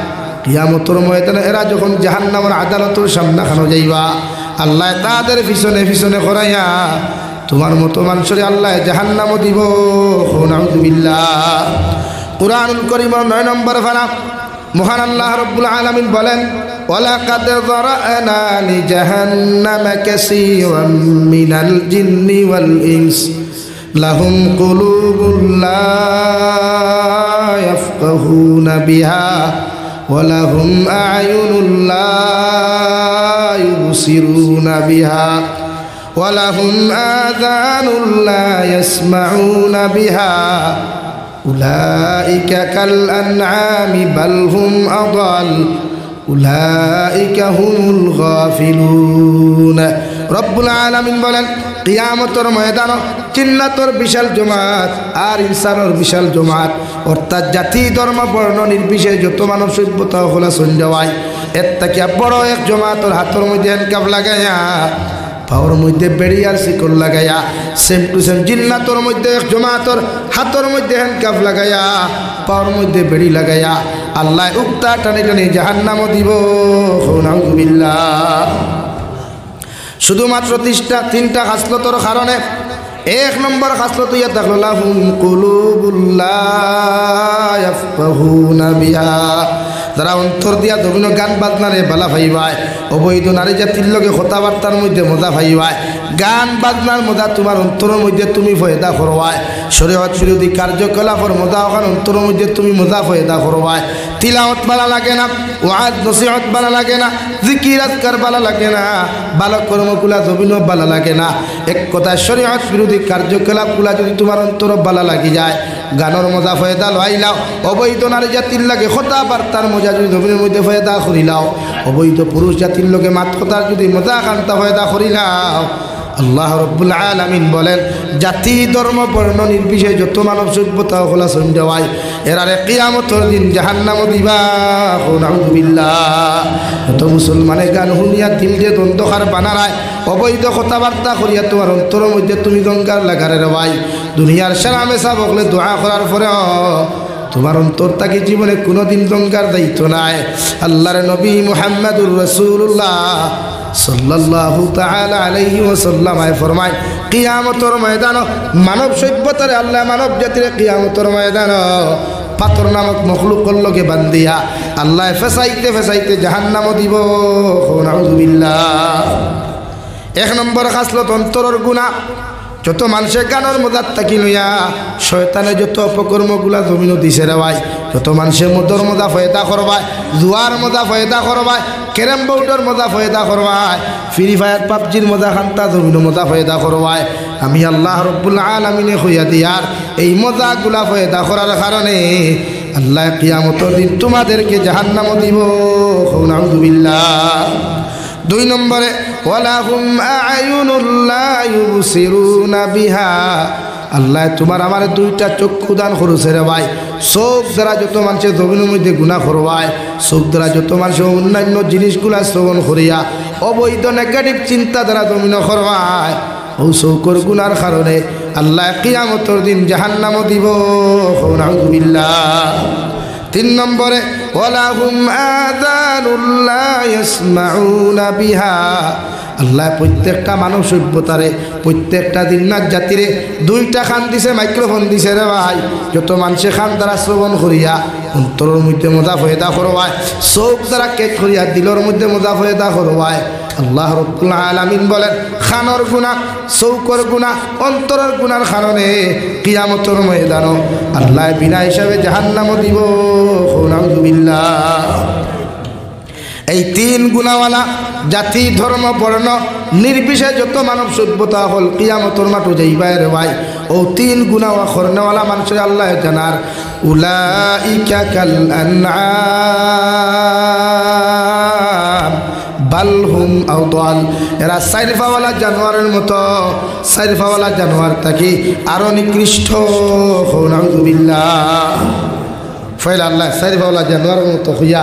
কিয়ামতের ময়দানে এরা যখন জাহান্নামের আদালতের সামনে খানো যাইবা, আল্লাহ তাদের পিছনে পিছনে করাইয়া তোমার মতো মানুষের আল্লাহ জাহান্নামও দিব। নাউযুবিল্লাহ। কুরআনুল কারীমের 9 নম্বর পারা মহান আল্লাহ রাব্বুল আলামিন বলেন, ওয়ালাকাদ যারা'না লিজাহান্নামা কাসীরাম মিনাল জিন্নি ওয়াল ইনস লাহুম কুলুবুন লা ইয়াফকাহুনা বিহা ওয়া লাহুম আ'য়ুনুন লা ইউবসিরুনা বিহা ওয়া লাহুম আযানুন লা ইয়াসমাউনা বিহা উলাইকা কাল আনআমি বাল হুম আদাল উলাইকা হুমুল গাফিলুন। রব্বুল আলামিন বলেন, কিয়ামতের ময়দান জিন্নাতের বিশাল জমাত আর ইনসানের বিশাল জমাত, অর্থাৎ জাতি ধর্ম বর্ণ নির্বিশেষে যত মানব সভ্যতা হলা সঞ্জয়, এর থেকে বড় এক জমাতের হাতের মধ্যে হ্যান্ডকাপ লাগাইয়া, পাওয়ার মধ্যে বেড়িয়ার শিকল লাগাইয়া, সেম টু সেম জিন্নাতের মধ্যে এক জমাতের হাতের মধ্যে হ্যান্ডকাপ লাগাইয়া, পাওয়ার মধ্যে বেড়ি লাগাইয়া আল্লাহ উক্তা টানি টানি জাহান্নামও দিব। নাউযুবিল্লাহ। শুধুমাত্র 3টা খাসলতর কারণে। 1 নম্বর খাসলত ইয়া থাকলো লাহুম কুলুবুন লা ইয়াফকাহুনা বিহা, যারা অন্তর দিয়া বিভিন্ন গান বাজনারে বালা ভাইবায়, অবৈধ নারী জাতির লগে কথাবার্তার মধ্যে মজা ভাইবায়, গান বাজনার মজা তোমার অন্তরের মধ্যে তুমি ফয়দা করবায়, শরীয়ত বিরোধী কার্যকলাপের মজা ওখানে অন্তরের মধ্যে তুমি মজা ফয়দা করবায়, তিলাওয়াত ভালো লাগে না, ওয়াজ নসিহত ভালো লাগে না, জিকির আজকার ভালো লাগে না, ভালো কর্মগুলা জমিনও ভালো লাগে না। এক কথায় শরীয়ত বিরোধী কার্যকলাপগুলা যদি তোমার অন্তর ভালো লাগি যায়, গানের মজা ফয়দা লইলাও, অবৈধ নারী জাতির লাগে কথাবার্তার মজা যদি জমিনের মধ্যে ফয়দা করিলাও, অবৈধ পুরুষ জাতির লোকে মাত কথার যদি মজা কান্তা ফয়দা করিলাও, আল্লাহ রাব্বুল আলামিন বলেন, জাতি ধর্ম বর্ণ নির্বিশেষে যত মানব সভ্যতা হলা সঞ্জয়, এরারে কিয়ামতের দিন জাহান্নামও দিবা। নাউযুবিল্লাহ। যত মুসলমানে গান শুনিয়া দিল যে দ্বন্দ্বকার বানারায়, অবৈধ কথাবার্তা করিয়া তোমার অন্তরের মধ্যে তুমি গঙ্গার লাগারে রে ভাই, দুনিয়ার সেরা মেশা বকলে দোয়া করার পরে তোমার অন্তর তাকে জীবনে কোনোদিন গঙ্গার দায়িত্ব নাই। আল্লাহর নবী মুহাম্মদুর রাসূলুল্লাহ সাল্লাল্লাহু তাআলা আলাইহি ওয়াসাল্লাম ফরমায়, কিয়ামতের ময়দান মানব সভ্যতার আল্লাহ মানব জাতির কিয়ামতের ময়দান পাথর নামক মখলুকের লগে বান্ধিয়া আল্লাহ ফেসাইতে ফেসাইতে জাহান্নামও দিব। নাউযুবিল্লাহ। 1 নম্বর খাসলত অন্তরের গুনাহ। যত মানুষের গানের মজার থাকি লইয়া শয়তানে যত অপকর্মগুলা জমিনও দিছে রে ভাই, যত মানুষের মদর মজা ফয়দা করবায়, জুয়ার মজা ফয়দা করবায়, ক্যারেম বোর্ডের মজা ফয়দা করবায়, ফ্রি ফায়ার পাবজির মজা খান্তা জমিনও মজা ফয়দা করবায়, আমি আল্লাহ রাব্বুল আলামিনে কইয়া দিয়ার এই মজাগুলা ফয়দা করার কারণে আল্লাহ কিয়ামতের দিন তোমাদেরকে জাহান্নামও দিব। নাউযুবিল্লাহ। 2 নম্বরে ওয়ালাহুম আ'য়ুনুন লা ইউবসিরুনা বিহা, আল্লাহ তোমার আমার 2টা চক্ষু দান করেছে রে ভাই। চোখ দ্বারা যত মানুষের জমিনের মধ্যে গুনাহ করবায়, চোখ দ্বারা যত মানুষের অন্যান্য জিনিসগুলা শ্রবণ করিয়া অবৈধ নেগেটিভ চিন্তা দ্বারা জমিন করবায়, ও চৌকর গুনার কারণে আল্লাহ কিয়ামতের দিন জাহান্নামও দিব। নাউযুবিল্লাহ। 3 নম্বরে ওয়ালাহুম আযানুন লা ইয়াসমাউনা বিহা, আল্লাহ প্রত্যেকটা মানব সভ্যতারে প্রত্যেকটা জিন্নাত জাতিরে 2টা কান দিছে, মাইক্রোফোন দিছে রে ভাই। যত মানুষে কান দ্বারা শ্রবণ করিয়া অন্তরের মধ্যে মজা ফয়দা করবায়, চোখ দ্বারা কেট করিয়া দিলের মধ্যে মজা ফয়দা করবায়, আল্লাহ রাব্বুল আলামিন বলেন, খানর গুনাহ, চৌকর গুনাহ, অন্তরের গুনার কারণে কিয়ামতের ময়দান আল্লাহ বিনা হিসাবে জাহান্নামও দিব। নাউযুবিল্লাহ। এই 3 গুণাওয়ালা জাতি ধর্ম বর্ণ নির্বিশেষে যত মানব সভ্যতা হল কিয়ামতের মাঠে যাইবাই রে ভাই, ও 3 গুণাওয়া করনেওয়ালা মানুষের আল্লাহ জানার উলাইকা কাল আনআম বাল হুম আদাল, এরা সাইরফাওয়ালা জানোয়ারের মতো, সাইরফাওয়ালা জানোয়ার থাকি আরো নিকৃষ্ট। নাউযুবিল্লাহ। ফয়লা আল্লাহ সাইড ফাওলা জানোয়ার মতো হইয়া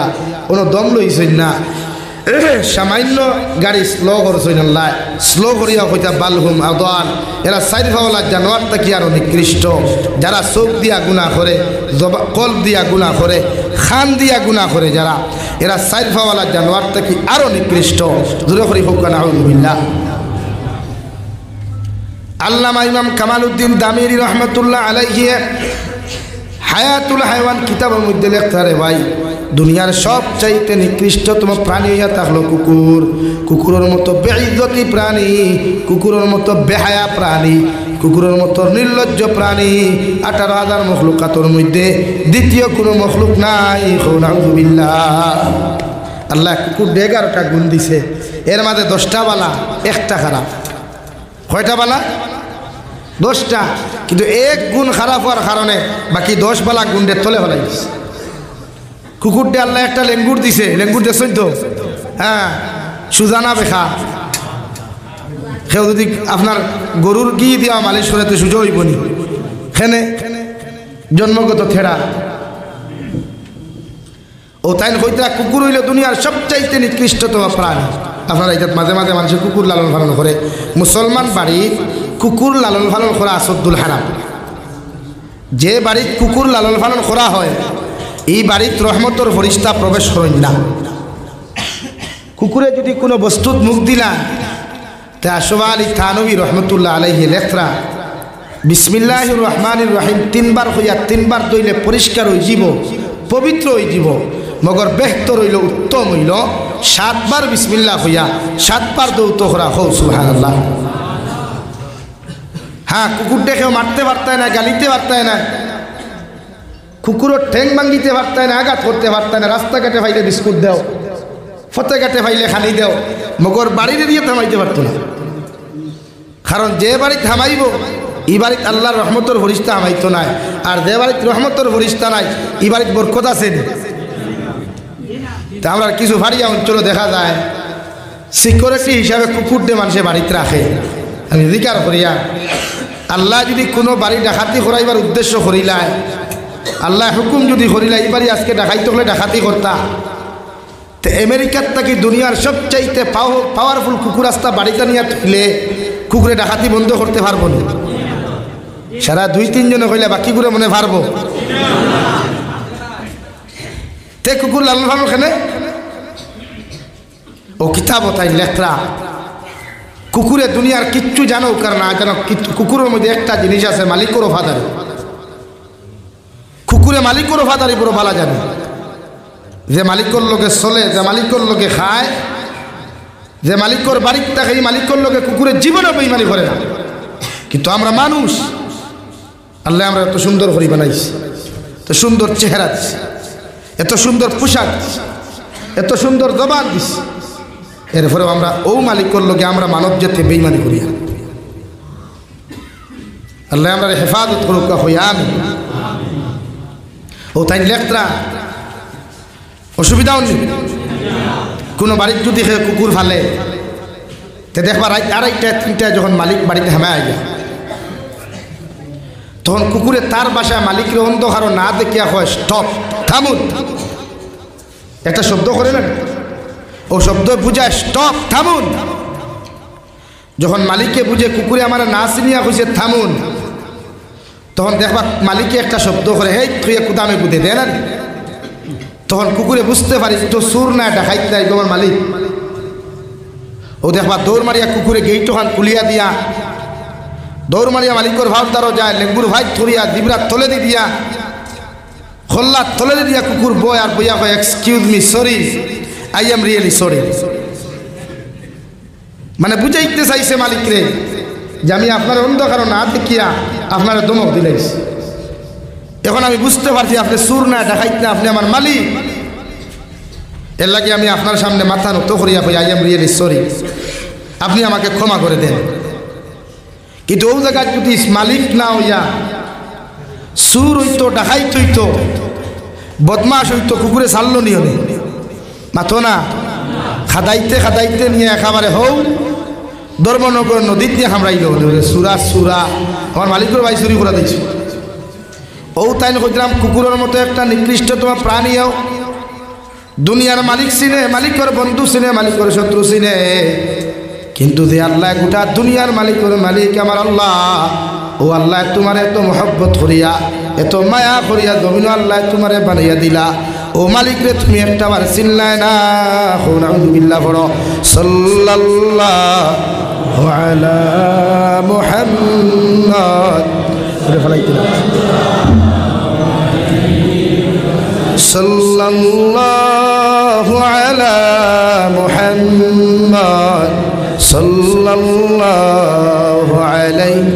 কোনো দম লইছেন না সামান্য গাড়ি স্লো করছেন আল্লাহ স্লো করিয়া হইতা বালহুম আদান এরা সাইড ফাওলা জানোয়ার তাকি আরো নিকৃষ্ট যারা চোখ দিয়া গুনাহ করে কল দিয়া গুনাহ করে খান দিয়া গুনাহ করে যারা এরা সাইড ফাওলা জানোয়ার তাকি আরো নিকৃষ্ট জোরে করি হোক না আলহামদুলিল্লাহ। আল্লামা ইমাম কামালউদ্দিন দামিরি রহমতুল্লাহ আলাইহি হায়াতুল হায়ওয়ান কিতাবের মধ্যে লেখতারে ভাই দুনিয়ার সবচাইতে নিকৃষ্টতম প্রাণী হইয়া থাকলো কুকুর। কুকুরের মতো বেইজ্জতি প্রাণী, কুকুরের মতো বেহায়া প্রাণী, কুকুরের মতো নির্লজ্জ প্রাণী 18,000 মখলুকাতের মধ্যে দ্বিতীয় কোনো মখলুক নাই। নাউযুবিল্লাহ। আল্লাহ কুকুর 11টা গুণ দিছে, এর মাঝে 10টা বালা 1টা খারাপ। কয়টা বালা? 10টা। কিন্তু এক গুণ খারাপ হওয়ার কারণে বাকি 10 বালা গুণের তলে ফেলাই দিছে। কুকুরটা আল্লাহ একটা লেঙ্গুর দিছে, লেঙ্গুর দেখছেন তো? হ্যাঁ, সুজানা বেখা সেও যদি আপনার গরুর ঘি দিয়া মালিশ করে তো সুযোগ হইব নি? খেনে জন্মগত থেড়া ও তাই হইতে কুকুর হইলে দুনিয়ার সবচাইতে নিকৃষ্টতম প্রাণী। আপনারা এটা মাঝে মাঝে মানুষের কুকুর লালন পালন করে। মুসলমান বাড়ির কুকুর লালন পালন করা আসদ্দুল হারাম। যে বাড়ির কুকুর লালন পালন করা হয় এই বাড়িত রহমতর ফরিস্তা প্রবেশ করেন না। কুকুরে যদি কোনো বস্তুত মুখ দিলা তা আশফা আলী থানবী রহমতুল্লাহ আলাইহি লেখরা বিসমিল্লাহির রহমানির রহিম 3 বার হইয়া 3 বার দইলে পরিষ্কার হয়ে যাব, পবিত্র হয়ে যাব। মগর বেহতর হইল, উত্তম হইল 7 বার বিসমিল্লাহ হইয়া 7 বার দৌত করা হো সুবহানাল্লাহ। হ্যাঁ, কুকুর দেখেও মারতে পারতায় না, গালিতে পারতায় না, কুকুরের ঠ্যাং ভাঙ্গিতে পারতায় না, আঘাত করতে পারতায় না। রাস্তাঘাটে ফাইলে বিস্কুট দেও, ফতেঘাটে ফাইলে খানি দেও, মগর বাড়িতে দিয়ে থামাইতে পারত না। কারণ যে বাড়ি থামাইব এই বাড়িতে আল্লাহর রহমতর ফরিস্তা হামাইতো নাই, আর যে বাড়িতে রহমতর ফরিস্তা নাই এই বাড়িতে বরকত আছে। তা আমরা কিছু ভারিয়া অঞ্চলে দেখা যায় সিকিউরিটি হিসাবে কুকুর দিয়ে মানুষের বাড়িতে রাখে। আমি জিকার করিয়া আল্লাহ যদি কোনো বাড়ি ডাকাতি করাইবার উদ্দেশ্য করিলায়, আল্লাহ হুকুম যদি করিলা এই বাড়ি আজকে ডাকাইতে হলে ডাকাতি করতা, তো আমেরিকার থেকে দুনিয়ার সবচাইতে পাওয়ারফুল কুকুর আস্তা বাড়িতে নিয়ে তুলে কুকুরে ডাকাতি বন্ধ করতে পারবো না। সারা 2-3 জনে কইলে বাকি করে মনে পারবো। তে কুকুর লালন পালন কেন ও কিতাব তাই লেখরা কুকুরে দুনিয়ার কিচ্ছু জানো কার না জানো, কুকুরের মধ্যে একটা জিনিস আছে মালিকের ওফাদারি। কুকুরে মালিকের ওফাদারি পুরো ভালো জানে, যে মালিকের লোকে চলে, যে মালিকের লোকে খায়, যে মালিকের বাড়ির থাকে এই মালিকের লোকে কুকুরের জীবনে বেইমানি করে না। কিন্তু আমরা মানুষ, আল্লাহ আমরা এত সুন্দর করে বানাইছি, এত সুন্দর চেহারা দিছি, এত সুন্দর পোশাক দিছি, এত সুন্দর জবান দিছি, এরপরেও আমরা ও মালিকের লোকে আমরা মানব জাতি বেইমানি করি। আল্লাহ আমরা হেফাজত করুক হইয়া আমি ও তাই লেখরা অসুবিধাও নেই। কোনো বাড়ির যদি কুকুর ফালে তে দেখবা রাত 2:30-3টা যখন মালিক বাড়িতে হামায় যায় তখন কুকুরে তার বাসায় মালিকের অন্ধকার না দেখিয়া হয় স্টপ, থামুন। একটা শব্দ করে না, ও শব্দ বুঝায় স্টপ, থামুন। যখন মালিককে বুঝে কুকুরে আমার না চিনিয়া হয়েছে থামুন, তখন দেখবা মালিকে একটা শব্দ করে হেই তুই কুদামে কুদে দে না। তখন কুকুরে বুঝতে পারি তো সুর না ডাকাইতে নাই তোমার মালিক। ও দেখবা দৌড় মারিয়া কুকুরে গেইট ওখান খুলিয়া দিয়া দৌড় মারিয়া মালিকর ভাবদারও যায়, লেঙ্গুর ভাই ধরিয়া দিবরাত তলে দি দিয়া খোল্লা তলে দি দিয়া কুকুর বয় আর বইয়া হয় excuse me, sorry, I am really sorry. মানে বুঝাইতে চাইছে মালিক রে যে আমি আপনার অন্ধকার না দেখিয়া আপনার দমক দিলাইছি। এখন আমি বুঝতে পারছি আপনি সুর না ডাকাইতে না, আপনি আমার মালিক। এর লাগে আমি আপনার সামনে মাথা নত করিয়া কই আই এম রিয়েলি সরি, আপনি আমাকে ক্ষমা করে দেন। কিন্তু ও জায়গায় যদি মালিক না হইয়া সুর হইতো, ডাকাইত হইতো, বদমাস হইতো, কুকুরে ছাড়লো নিয়মে মাথো না, খাদাইতে খাদাইতে নিয়ে একেবারে হও ধর্মনগর নদীত নিয়ে খামড়াইল সুরা সুরা। আমার মালিকের ভাই চুরি করে দিয়েছি, ও তাই কইলাম কুকুরের মতো একটা নিকৃষ্টতম প্রাণীও দুনিয়ার মালিক চিনে, মালিকের বন্ধু চিনে, মালিকের শত্রু চিনে, কিন্তু যে আল্লাহ গোটা দুনিয়ার মালিকের মালিক আমার আল্লাহ, ও আল্লাহ তোমার এত মহব্বত করিয়া এত মায়া করিয়া জমিন আল্লাহ তোমারে বানাইয়া দিলা, ও মালিক রে তুমি একটা বার চিনলাই না। আলহামদুলিল্লাহ পড়ো সাল্লাল্লাহু আলা মুহাম্মদ সাল্লাল্লাহু আলা মুহাম্মদ সাল্লাল্লাহু আলাইহি।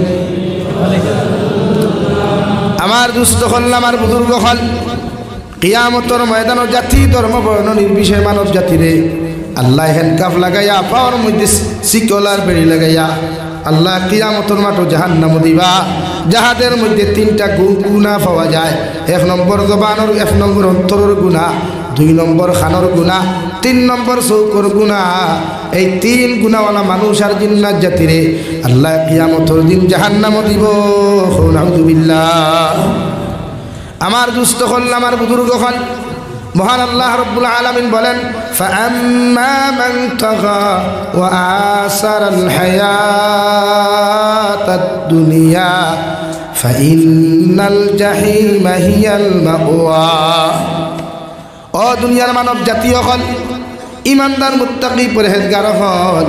আমার দুস্থ হল, আমার বুজুর্গ হল, কিয়ামতের ময়দান জাতি ধর্ম বর্ণ নির্বিশেষে মানব জাতিরে আল্লাহ হ্যান্ডকাফ লাগাইয়া পাওয়ার মধ্যে শিকলার বেড়ি লাগাইয়া আল্লাহ কিয়ামতের মাঠে জাহান্নাম দিবা, যাহাদের মধ্যে তিনটা গুণা পাওয়া যায়। 1 নম্বর জবানের, 1 নম্বর অন্তরের গুণা, 2 নম্বর খানোর গুণা, 3 নম্বর চৌকর গুণা। এই 3 গুণাওয়ালা মানুষ আর জিন্নাত জাতিরে আল্লাহ কিয়ামতের দিন জাহান্নাম দিব। আউযুবিল্লাহ। আমার দুস্থ হল, আমার বুজুর্গ হল, মহান আল্লাহ রব্বুল আলামিন বলেন ফাআম্মা মান তাগা ওয়া আসারাল হায়াতাদ দুনিয়া ফাইন্নাল জাহিমা হিয়াল মাওয়া। ও দুনিয়ার মানব জাতীয় হল, ইমানদার মুত্তাকি পরহেজগার হল,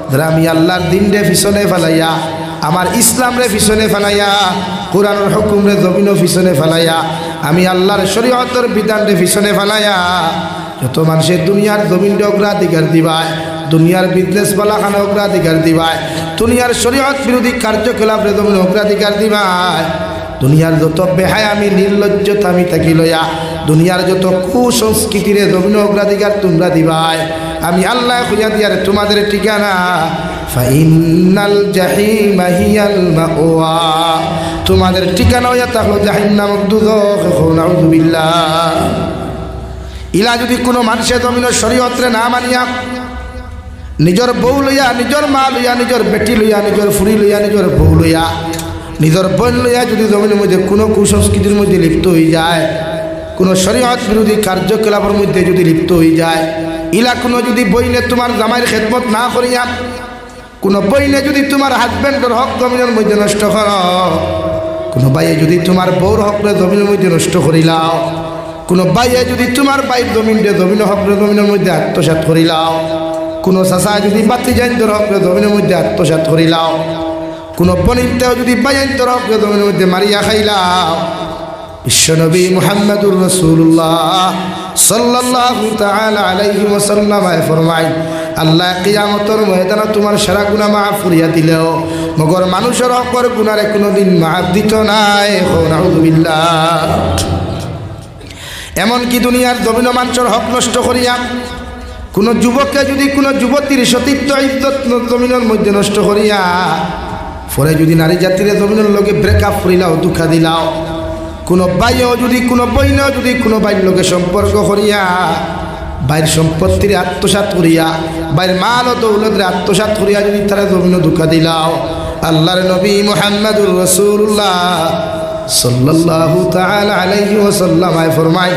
যারা আমি আল্লাহর দিন রে পিছনে ফেলাইয়া, আমার ইসলাম রে পিছনে ফেলাইয়া, কোরআনের হুকুম রে জমিন পিছনে ফেলাইয়া, আমি আল্লাহর শরীয়তের বিধান রে পিছনে ফেলাইয়া যত মানুষের দুনিয়ার জমিনটা অগ্রাধিকার দিবায়, দুনিয়ার বিজনেস বালাখানে অগ্রাধিকার দিবায়, দুনিয়ার শরীয়ত বিরোধী কার্যকলাপ রে জমিন অগ্রাধিকার দিবায়, দুনিয়ার যত বেহায়ামি নির্লজ্জতা আমি থাকি লইয়া, দুনিয়ার যত কুসংস্কৃতিরে জমিন অগ্রাধিকার তোমরা দিবাই, আমি আল্লাহ খুঁজা দিয়ার তোমাদের ঠিকানা ফাইন্নাল জাহিমা হিয়াল মাওয়া, তোমাদের ঠিকানা হইয়া থাকলো জাহান্নাম দুজখ। নাউযুবিল্লাহ। ইলা যদি কোনো মানুষের জমিন শরীয়তরে না মানিয়া নিজের বউ লইয়া, নিজের মা লইয়া, নিজের বেটি লইয়া, নিজের ফুরি লইয়া, নিজের বউ লইয়া, নিজের বোন লইয়া যদি জমিনের মধ্যে কোনো কুসংস্কৃতির মধ্যে লিপ্ত হয়ে যায়, কোনো শরীয়ত বিরোধী কার্যকলাপের মধ্যে যদি লিপ্ত হয়ে যায়, ইলা কোনো যদি বইনে তোমার জামাইয়ের খেদমত না করিয়া, কোনো বইনে যদি তোমার হাজব্যান্ডের হক জমিনের মধ্যে নষ্ট কর, কোনো বাইয়ে যদি তোমার বউর হকরে জমিনের মধ্যে নষ্ট করিলাও, কোনো বাইয়ে যদি তোমার বাইর জমিনরে জমিনের হকরে জমিনের মধ্যে আত্মসাৎ করিলাও, কোনো চাচা যদি বাতি জাইন্তর হকরে জমিনের মধ্যে আত্মসাৎ করিলাও, কোনো বনিতেও যদি বাইন্তর হকরে জমিনের মধ্যে মারিয়া খাইলাও, বিশ্বনবী মুহাম্মদুর রাসূলুল্লাহ সাল্লাল্লাহু তাআলা আলাইহি ওয়াসাল্লাম ফরমায় আল্লাহ কিয়ামতের ময়দানে তোমার সারা গুনাহ মাফ করিয়া দিলেও মগর মানুষের হকের গুনারে কোনোদিন মাফ দিত নাই। নাউযুবিল্লাহ। এমন কি দুনিয়ার জমিন মানুষের হক নষ্ট করিয়া কোনো যুবককে যদি কোনো যুবতীর সতীত্ব ইজ্জত জমিনের মধ্যে নষ্ট করিয়া পরে যদি নারী জাতির জমিনের লগে ব্রেকআপ করিলাও, দুঃখা দিলাও, কোনো বাইও যদি কোনো বইনেও যদি কোনো বাইর লোকে সম্পর্ক করিয়া বাইর সম্পত্তির আত্মসাৎ করিয়া, বাইর মাল ও দৌলতের আত্মসাৎ করিয়া যদি তারা জমিন দুঃখা দিলাও, আল্লাহর নবী মুহাম্মদুর রাসূলুল্লাহ সাল্লাল্লাহু তাআলা আলাইহি ওয়াসাল্লাম ফরমায়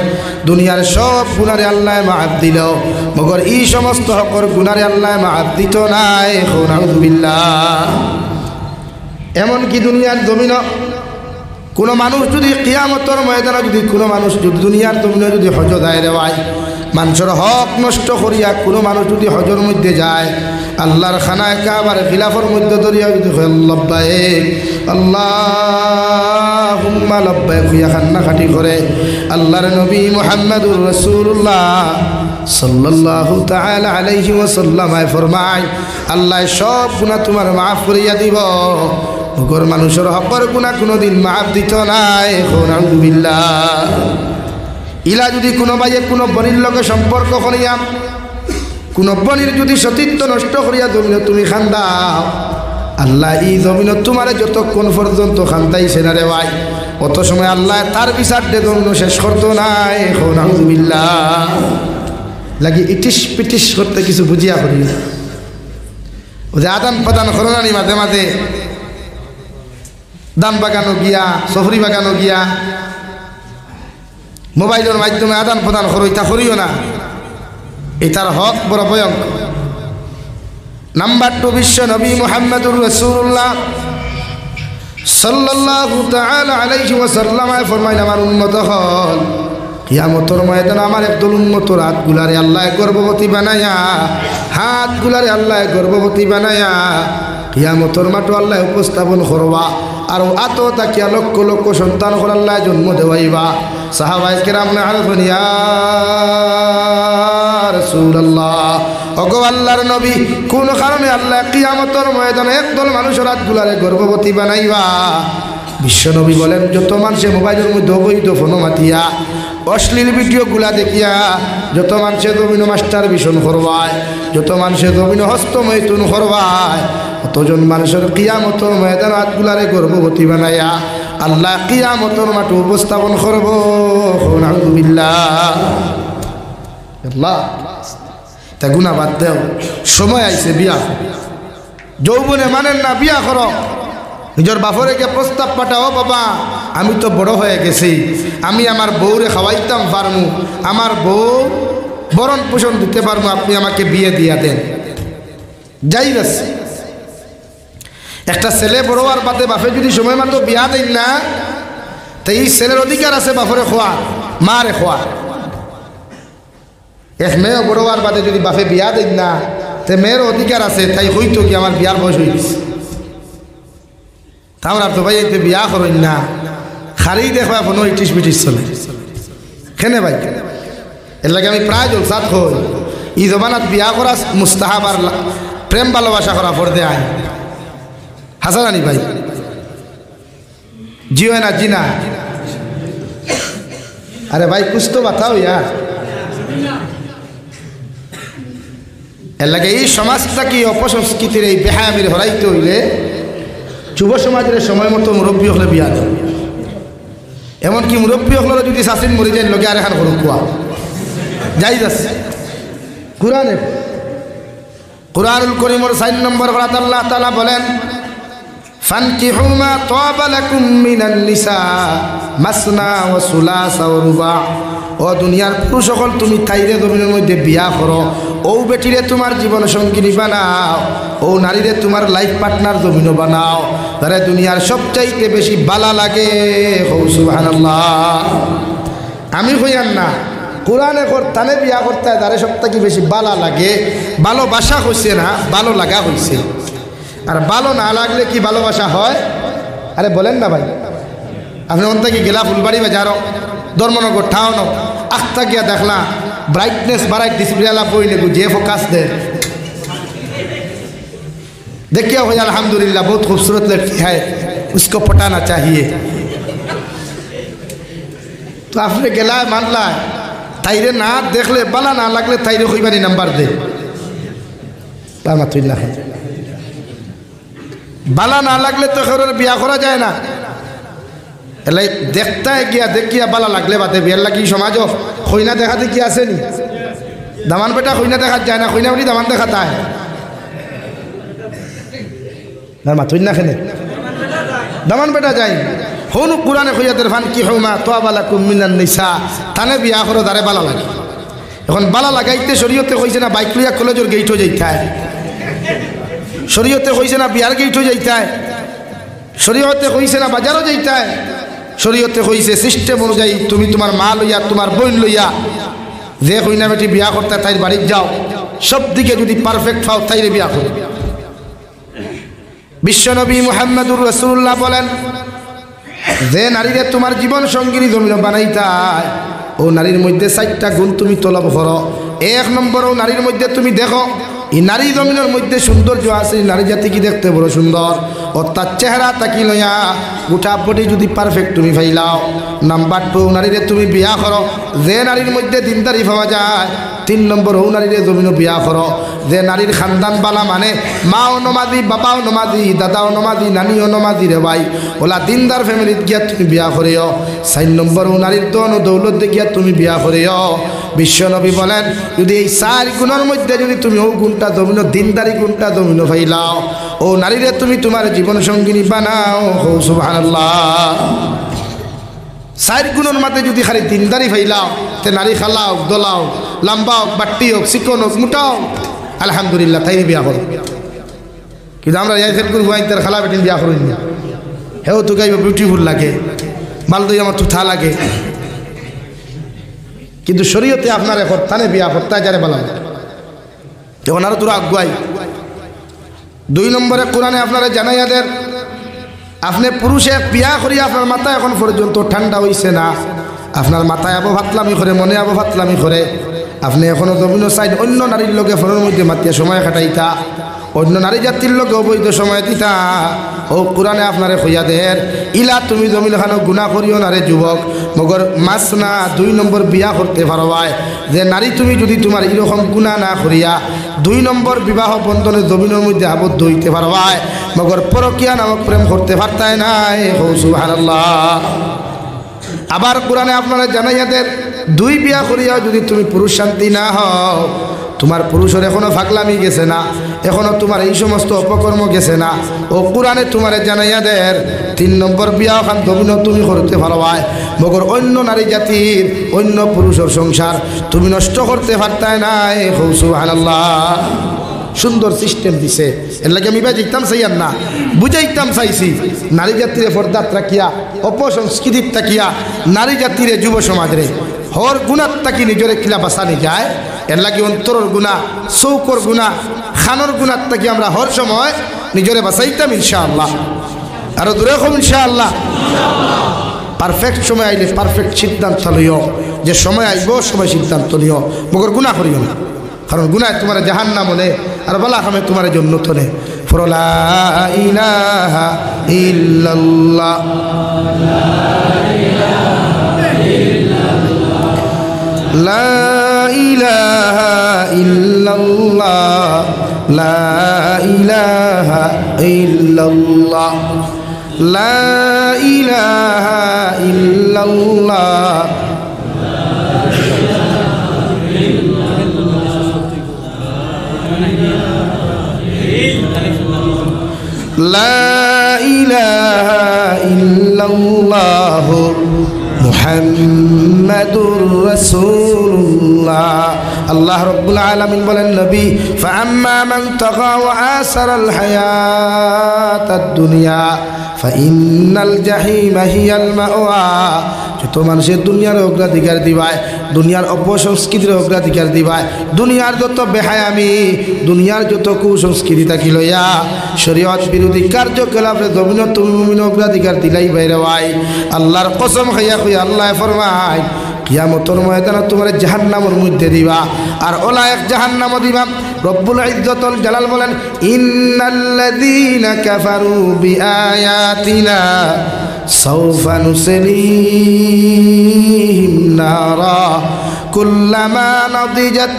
দুনিয়ার সব গুনারে আল্লাহ মাফ দিল, মগর এই সমস্ত হকর গুনারে আল্লাহ মাফ দিত নাই। নাউযুবিল্লাহ। এমন কি দুনিয়ার জমিন কোনো মানুষ যদি কিয়ামতের ময়দানে যদি কোনো মানুষ যদি দুনিয়ার জমিনে যদি হজ যায় রেওয়ায় মানুষের হক নষ্ট করিয়া কোনো মানুষ যদি হজর মধ্যে যায়, আল্লাহর খানায় কাবার খিলাফের মধ্যে ধরিয়া যদি লব্বাইক আল্লাহুম্মা লব্বাইক হইয়া কান্নাকাটি করে, আল্লাহর নবী মুহাম্মদুর রাসূলুল্লাহ সাল্লাল্লাহু তাআলা আলাইহি ওয়াসাল্লাম ফরমায় আল্লাহ সব গুনাহ তোমার মাফ করিয়া দিব, ওগর মানুষের হকর গুনাহ কোনোদিন মাফ দিত নাই। নাউযুবিল্লাহ। ইলা যদি কোনো বাইয়ে কোনো বনির লগে সম্পর্ক করিয়া কোনো বনির যদি সতীত্ব নষ্ট করিয়া জমিনে তুমি খান্দাও, আল্লাহ এই জমিন তোমার যতক্ষণ পর্যন্ত খান্দাইছে না রে ভাই, অত সময় আল্লাহ তার বিচার দে জমিন শেষ করতো নাই। নাউযুবিল্লাহ। লাগি ইটিস পিটিস করতে কিছু বুঝিয়া করি ও যে আদান প্রদান করোনানি মাঝে মাঝে দান বাগানো গিয়া, সফরি বাগানো গিয়া মোবাইলের মাধ্যমে আদান প্রদান করো, এটা করিও না, এটার হক বড় ভয়ঙ্কর। নাম্বার 2 বিশ্ব নবী মুহাম্মদুর রাসূলুল্লাহ সাল্লাল্লাহু তাআলা আলাইহি ওয়াসাল্লাম ফরমাইলেন, আমার উম্মত হল কিয়ামতের ময়দানে আমার একদল উম্মতর হাতগুলারে আল্লাহ গর্ভবতী বানায়া, হাতগুলারে আল্লাহ গর্ভবতী বানায়া কিয়ামতের মাঠে আল্লাহ উপস্থাপন করবা। আর আতো তাকিয়া লক্ষ লক্ষ সন্তান করে আল্লাহ জন্ম দেওয়াইবা। সাহাবায়ে কেরাম না আরফান ইয়া রাসূলুল্লাহ, ওগো আল্লাহর নবী, কোন কারণে আল্লাহ কিয়ামতের ময়দানে একদল মানুষের হাতগুলারে গর্ভবতী বানাইবা? বিশ্বনবী বলেন, যত মানুষে মোবাইলের মধ্যে অবৈধ ফোন মাতিয়া অশ্লীল ভিডিওগুলা দেখিয়া যত মানুষে দমিনো মাস্টার ভীষণ করবায়, যত মানুষে দমিনো হস্তমৈথুন করবায়, অতজন মানুষের কিয়ামতের ময়দান হাতগুলারে গর্ভবতী বানাইয়া আল্লাহ কিয়ামতের মাঠে উপস্থাপন করব। নাউযুবিল্লাহ। আল্লাহ তা গুনাহ বাদ দেও, সময় আইছে বিয়া। যৌবনে মানেন না, বিয়া করো। নিজের বাপরে গিয়ে প্রস্তাব পাঠাও, বাবা আমি তো বড় হয়ে গেছি, আমি আমার বউরে খাওয়াইতাম পারমু, আমার বউ বরণ পোষণ দিতে পারবো, আপনি আমাকে বিয়ে দিয়া দেন। যাই গেছে একটা ছেলে বড় হওয়ার বাদে বাপে যদি সময় মতো বিয়া দেন না, তো এই ছেলের অধিকার আছে বাপরে খোয়া, মারে খোয়া। এক মেয়ে বড় হওয়ার বাদে যদি বাপে বিয়া দেন না, তো মেয়ের অধিকার আছে তাই হইতো কি আমার বিয়ার বয়স হয়ে গেছে, তাহলে তো ভাই এতে বিয়া করেন না, খালি দেখবা কোনো ইটিস বিটিস চলে কেনে ভাই। এর লাগে আমি প্রায় জলসাত হই, ই জমানাত বিয়া করা মুস্তাহাব আর প্রেম ভালোবাসা করা পড়তে আয়। হাসান আলী ভাই জি হয় না? জি না? আরে ভাই কুছ তো বাতাও ইয়ার। এর লাগে এই সমাজটা কি অপসংস্কৃতির এই বেহায়ামির হরাইতে হইলে যুব সমাজের সময় মতো মুরব্বী হলে বিয়া দেয়। এমনকি মুরব্বী হলে যদি শাসিন মরি যায় লোকে আর এখন হরু কুয়া যাই যাচ্ছে। কুরআনুল কারীমের 4 নম্বর আয়াত আল্লাহ তাআলা বলেন, ফানকিহু মা তাবা লাকুম মিনান নিসা মাসনা ওয়া সুলাসা ওয়া রুবা। ও দুনিয়ার পুরুষ সকল, তুমি তাইরে জমিনের মধ্যে বিয়া করো, ও বেটিরে তোমার জীবন সঙ্গিনী বানাও, ও নারীরে তোমার লাইফ পার্টনার জমিনও বানাও, তারে দুনিয়ার সবচাইতে বেশি বালা লাগে। সুবহানাল্লাহ। আমি হইয়ান না, কোরআনে তানে বিয়া করতে হয় তারে সবথেকে বেশি বালা লাগে। ভালোবাসা হইছে না, ভালো লাগা হইছে। আর ভালো না লাগলে কি ভালোবাসা হয়? আরে বলেন না ভাই, আপনি ওন থেকে গেলা ফুলবাড়ি বাজারও ধর্মনগর ঠাওনো আখতা গিয়া দেখলা ব্রাইটনেস বাড়াই ডিসপ্লে বইলে যে ফোকাস দে देखिए हो अल्हम्दुलिल्लाह बहुत खूबसूरत लड़की है, उसको पटाना चाहिए। तो आपने गेला मानला ताइरे ना देख ले बाला ना लगले ताइरे खइबानी नंबर दे रहमतुल्लाह। बाला ना लगले तो खैर बिया करा जाए ना, এলাই দেখতে গিয়া দেখিয়া বালা লাগলে বাদে বিয়ার লাগি সমাজও খইনা দেখা দেখি আসেনি। দামান বেটা খইনা দেখা যায় না, খইনা বলি দামান দেখাতে হয় না। মাথুই না খেলে দামান বেটা যাই হনু কোরআনে খইয়াদের ফান কি হৌমা তোয়া লাকুম মিনান নিসা, তানে বিয়া করো দারে বালা লাগে। এখন বালা লাগাইতে শরীয়তে কইছে না বাইক লইয়া কলেজের গেইটও যাইতে হয়, শরীয়তে কইছে না বিয়ার গেইটও যাইতে হয়, শরীয়তে কইছে না বাজারও যাইতে হয়, শরীয়তে কইছে সিস্টেম অনুযায়ী তুমি তোমার মা লইয়া তোমার বোন লইয়া যে কইনা বেটি বিয়া করতে তাইর বাড়ি যাও, সব দিকে যদি পারফেক্ট পাও তাইরে বিয়া করো। বিশ্বনবী মুহাম্মদুর রাসূলুল্লাহ বলেন, যে নারীরে তোমার জীবন সঙ্গিনী জমিন বানাইতাই ও নারীর মধ্যে 4টা গুণ তুমি তলব করো। 1 নম্বর, ও নারীর মধ্যে তুমি দেখো এই নারী জমিনের মধ্যে সৌন্দর্য আছে, নারী জাতি কি দেখতে বড় সুন্দর, ও তার চেহারা তাকি লইয়া গোটা বডি যদি পারফেক্ট তুমি ফাইলাও। নাম্বার 2, নারীরে তুমি বিয়া করো যে নারীর মধ্যে দিনদারি পাওয়া যায়। 3 নম্বর, ও নারীরে জমিনও বিয়া করো যে নারীর খানদান বালা, মানে মাও নমাজি, বাবাও নমাজি, দাদাও নমাজি, নানিও নমাজি রে ভাই, ওলা দিনদার ফ্যামিলিত গিয়া তুমি বিয়া করিও। 4 নম্বর, ও নারীর দন ও দৌলত দেখিয়া তুমি বিয়া করিও। বিশ্বনবী বলেন, যদি এই 4 গুণের মধ্যে যদি তুমি ও গুণটা জমিন দিনদারি গুণটা জমিন ফাইলাও, ও নারীরে তুমি তোমার জীবন সঙ্গিনী বানাও। সুবহানাল্লাহ। চার গুণের মাঝে যদি খালি দিনদারি ফাইলাও তে নারী খালা হোক দোলা হোক লম্বা হোক বাট্টি হোক চিকন হোক মোটা হোক আলহামদুলিল্লাহ তাই বিয়া করো। কিন্তু আমরা এই ফেল করি হুয়াই তার খালা বেটিন বিয়া করি না, হেও তো গাইব বিউটিফুল লাগে, মালদই আমার থুথা লাগে, কিন্তু শরীয়তে আপনার এখন তানে বিয়া করতে যারে বলা এখন আরো তোরা আগুয়াই। 2 নম্বরে কোরআনে আপনারা জানাইয়া দেন, আপনি পুরুষে বিয়া করি আপনার মাথা এখন পর্যন্ত ঠান্ডা হইছে না, আপনার মাথায় আবো ভাতলামি করে মনে আবো ভাতলামি করে, আপনি এখনো জমিন সাইড অন্য নারীর লোকে ফোনের মধ্যে মাতিয়া সময় কাটাইতা, অন্য নারী জাতির লোকে অবৈধ সময় দিতা। ও কোরআনে আপনারে কইয়া দেন, ইলা তুমি জমিন খানো গুণা করিও না রে যুবক, মগর মাস না 2 নম্বর বিয়া করতে পারবাই। যে নারী তুমি যদি তোমার এরকম গুণা না করিয়া 2 নম্বর বিবাহ বন্ধনে জমিনের মধ্যে আবদ্ধ হইতে পারবাই, মগর পরকিয়া নামক প্রেম করতে পারতাই নাই। সুবহানাল্লাহ। আবার কোরআনে আপনারা জানাইয়া দেন, 2 বিয়া করিয়া যদি তুমি পুরুষ শান্তি না হও, তোমার পুরুষের এখনো ফাগলামি গেছে না, এখনো তোমার এই সমস্ত অপকর্ম গেছে না, ও কোরআনে তোমারে জানাইয়া দেন 3 নম্বর বিয়া খান দমিন তুমি করতে পারবাই, মগর অন্য নারী জাতির অন্য পুরুষের সংসার তুমি নষ্ট করতে পারতাই নাই। সুবহানাল্লাহ। সুন্দর সিস্টেম দিছে, এর লাগে আমি বুঝাইতাম চাইয়ার না, বুঝাইতাম চাইছি নারী জাতিরে ফর্দাত রাখিয়া অপসংস্কৃতির তাকিয়া নারী জাতিরে যুব সমাজরে হর গুণার তাকি নিজরে কিলা বাঁচানি যায়। এর লাগে অন্তরের গুণা, চৌকর গুণা, খানোর গুণার তাকি আমরা হর সময় নিজরে বাঁচাইতাম ইনশাআল্লাহ। আরো দূরে হোক ইনশাআল্লাহ। পারফেক্ট সময় আইলে পারফেক্ট সিদ্ধান্ত লইও, যে সময় আইব সময় সিদ্ধান্ত নিও, মগর গুণা করিও না, কারণ গুনায় তোমার জাহান্নাম হলে আর বলা খামে তোমার জন্য তনে। লা ইলাহা ইল্লাল্লাহ লা ইলাহা ইল্লাল্লাহ লা ইলাহা ইল্লাল্লাহ লা ইলাহা ইল্লাল্লাহ লা ইলাহা ইল্লাল্লাহ মুহাম্মাদুর রাসূলুল্লাহ। আল্লাহ রাব্বুল আলামিন বলেন, নবী ফাআম্মা মান তাগা ওয়া আসারাল হায়াতাদ দুনিয়া ফাইন্নাল জাহিমা হিয়াল মাওয়া। যত মানুষের দুনিয়ার অগ্রাধিকার দিবায়, দুনিয়ার অপসংস্কৃতির অগ্রাধিকার দিবায়, দুনিয়ার যত বেহায়ামি, দুনিয়ার যত কুসংস্কৃতি থাকি লইয়া শরীয়ত বিরোধী কার্যকলাপে জমিন তুমি অগ্রাধিকার দিলাই বাইরে ভাই, আল্লাহর কসম খাইয়া কইয়া আল্লাহ ফরমায় কিয়ামতের ময়দানে তোমার জাহান্নামের মধ্যে দিবা, আর ওলা এক জাহান্নাম দিবা। রব্বুল ইজ্জতুল জালাল বলেন, ইন্নাল্লাযীনা কাফারু বিআয়াতিনা সাওফা নুসলিহিম নারা কুল্লামা নাদিজাত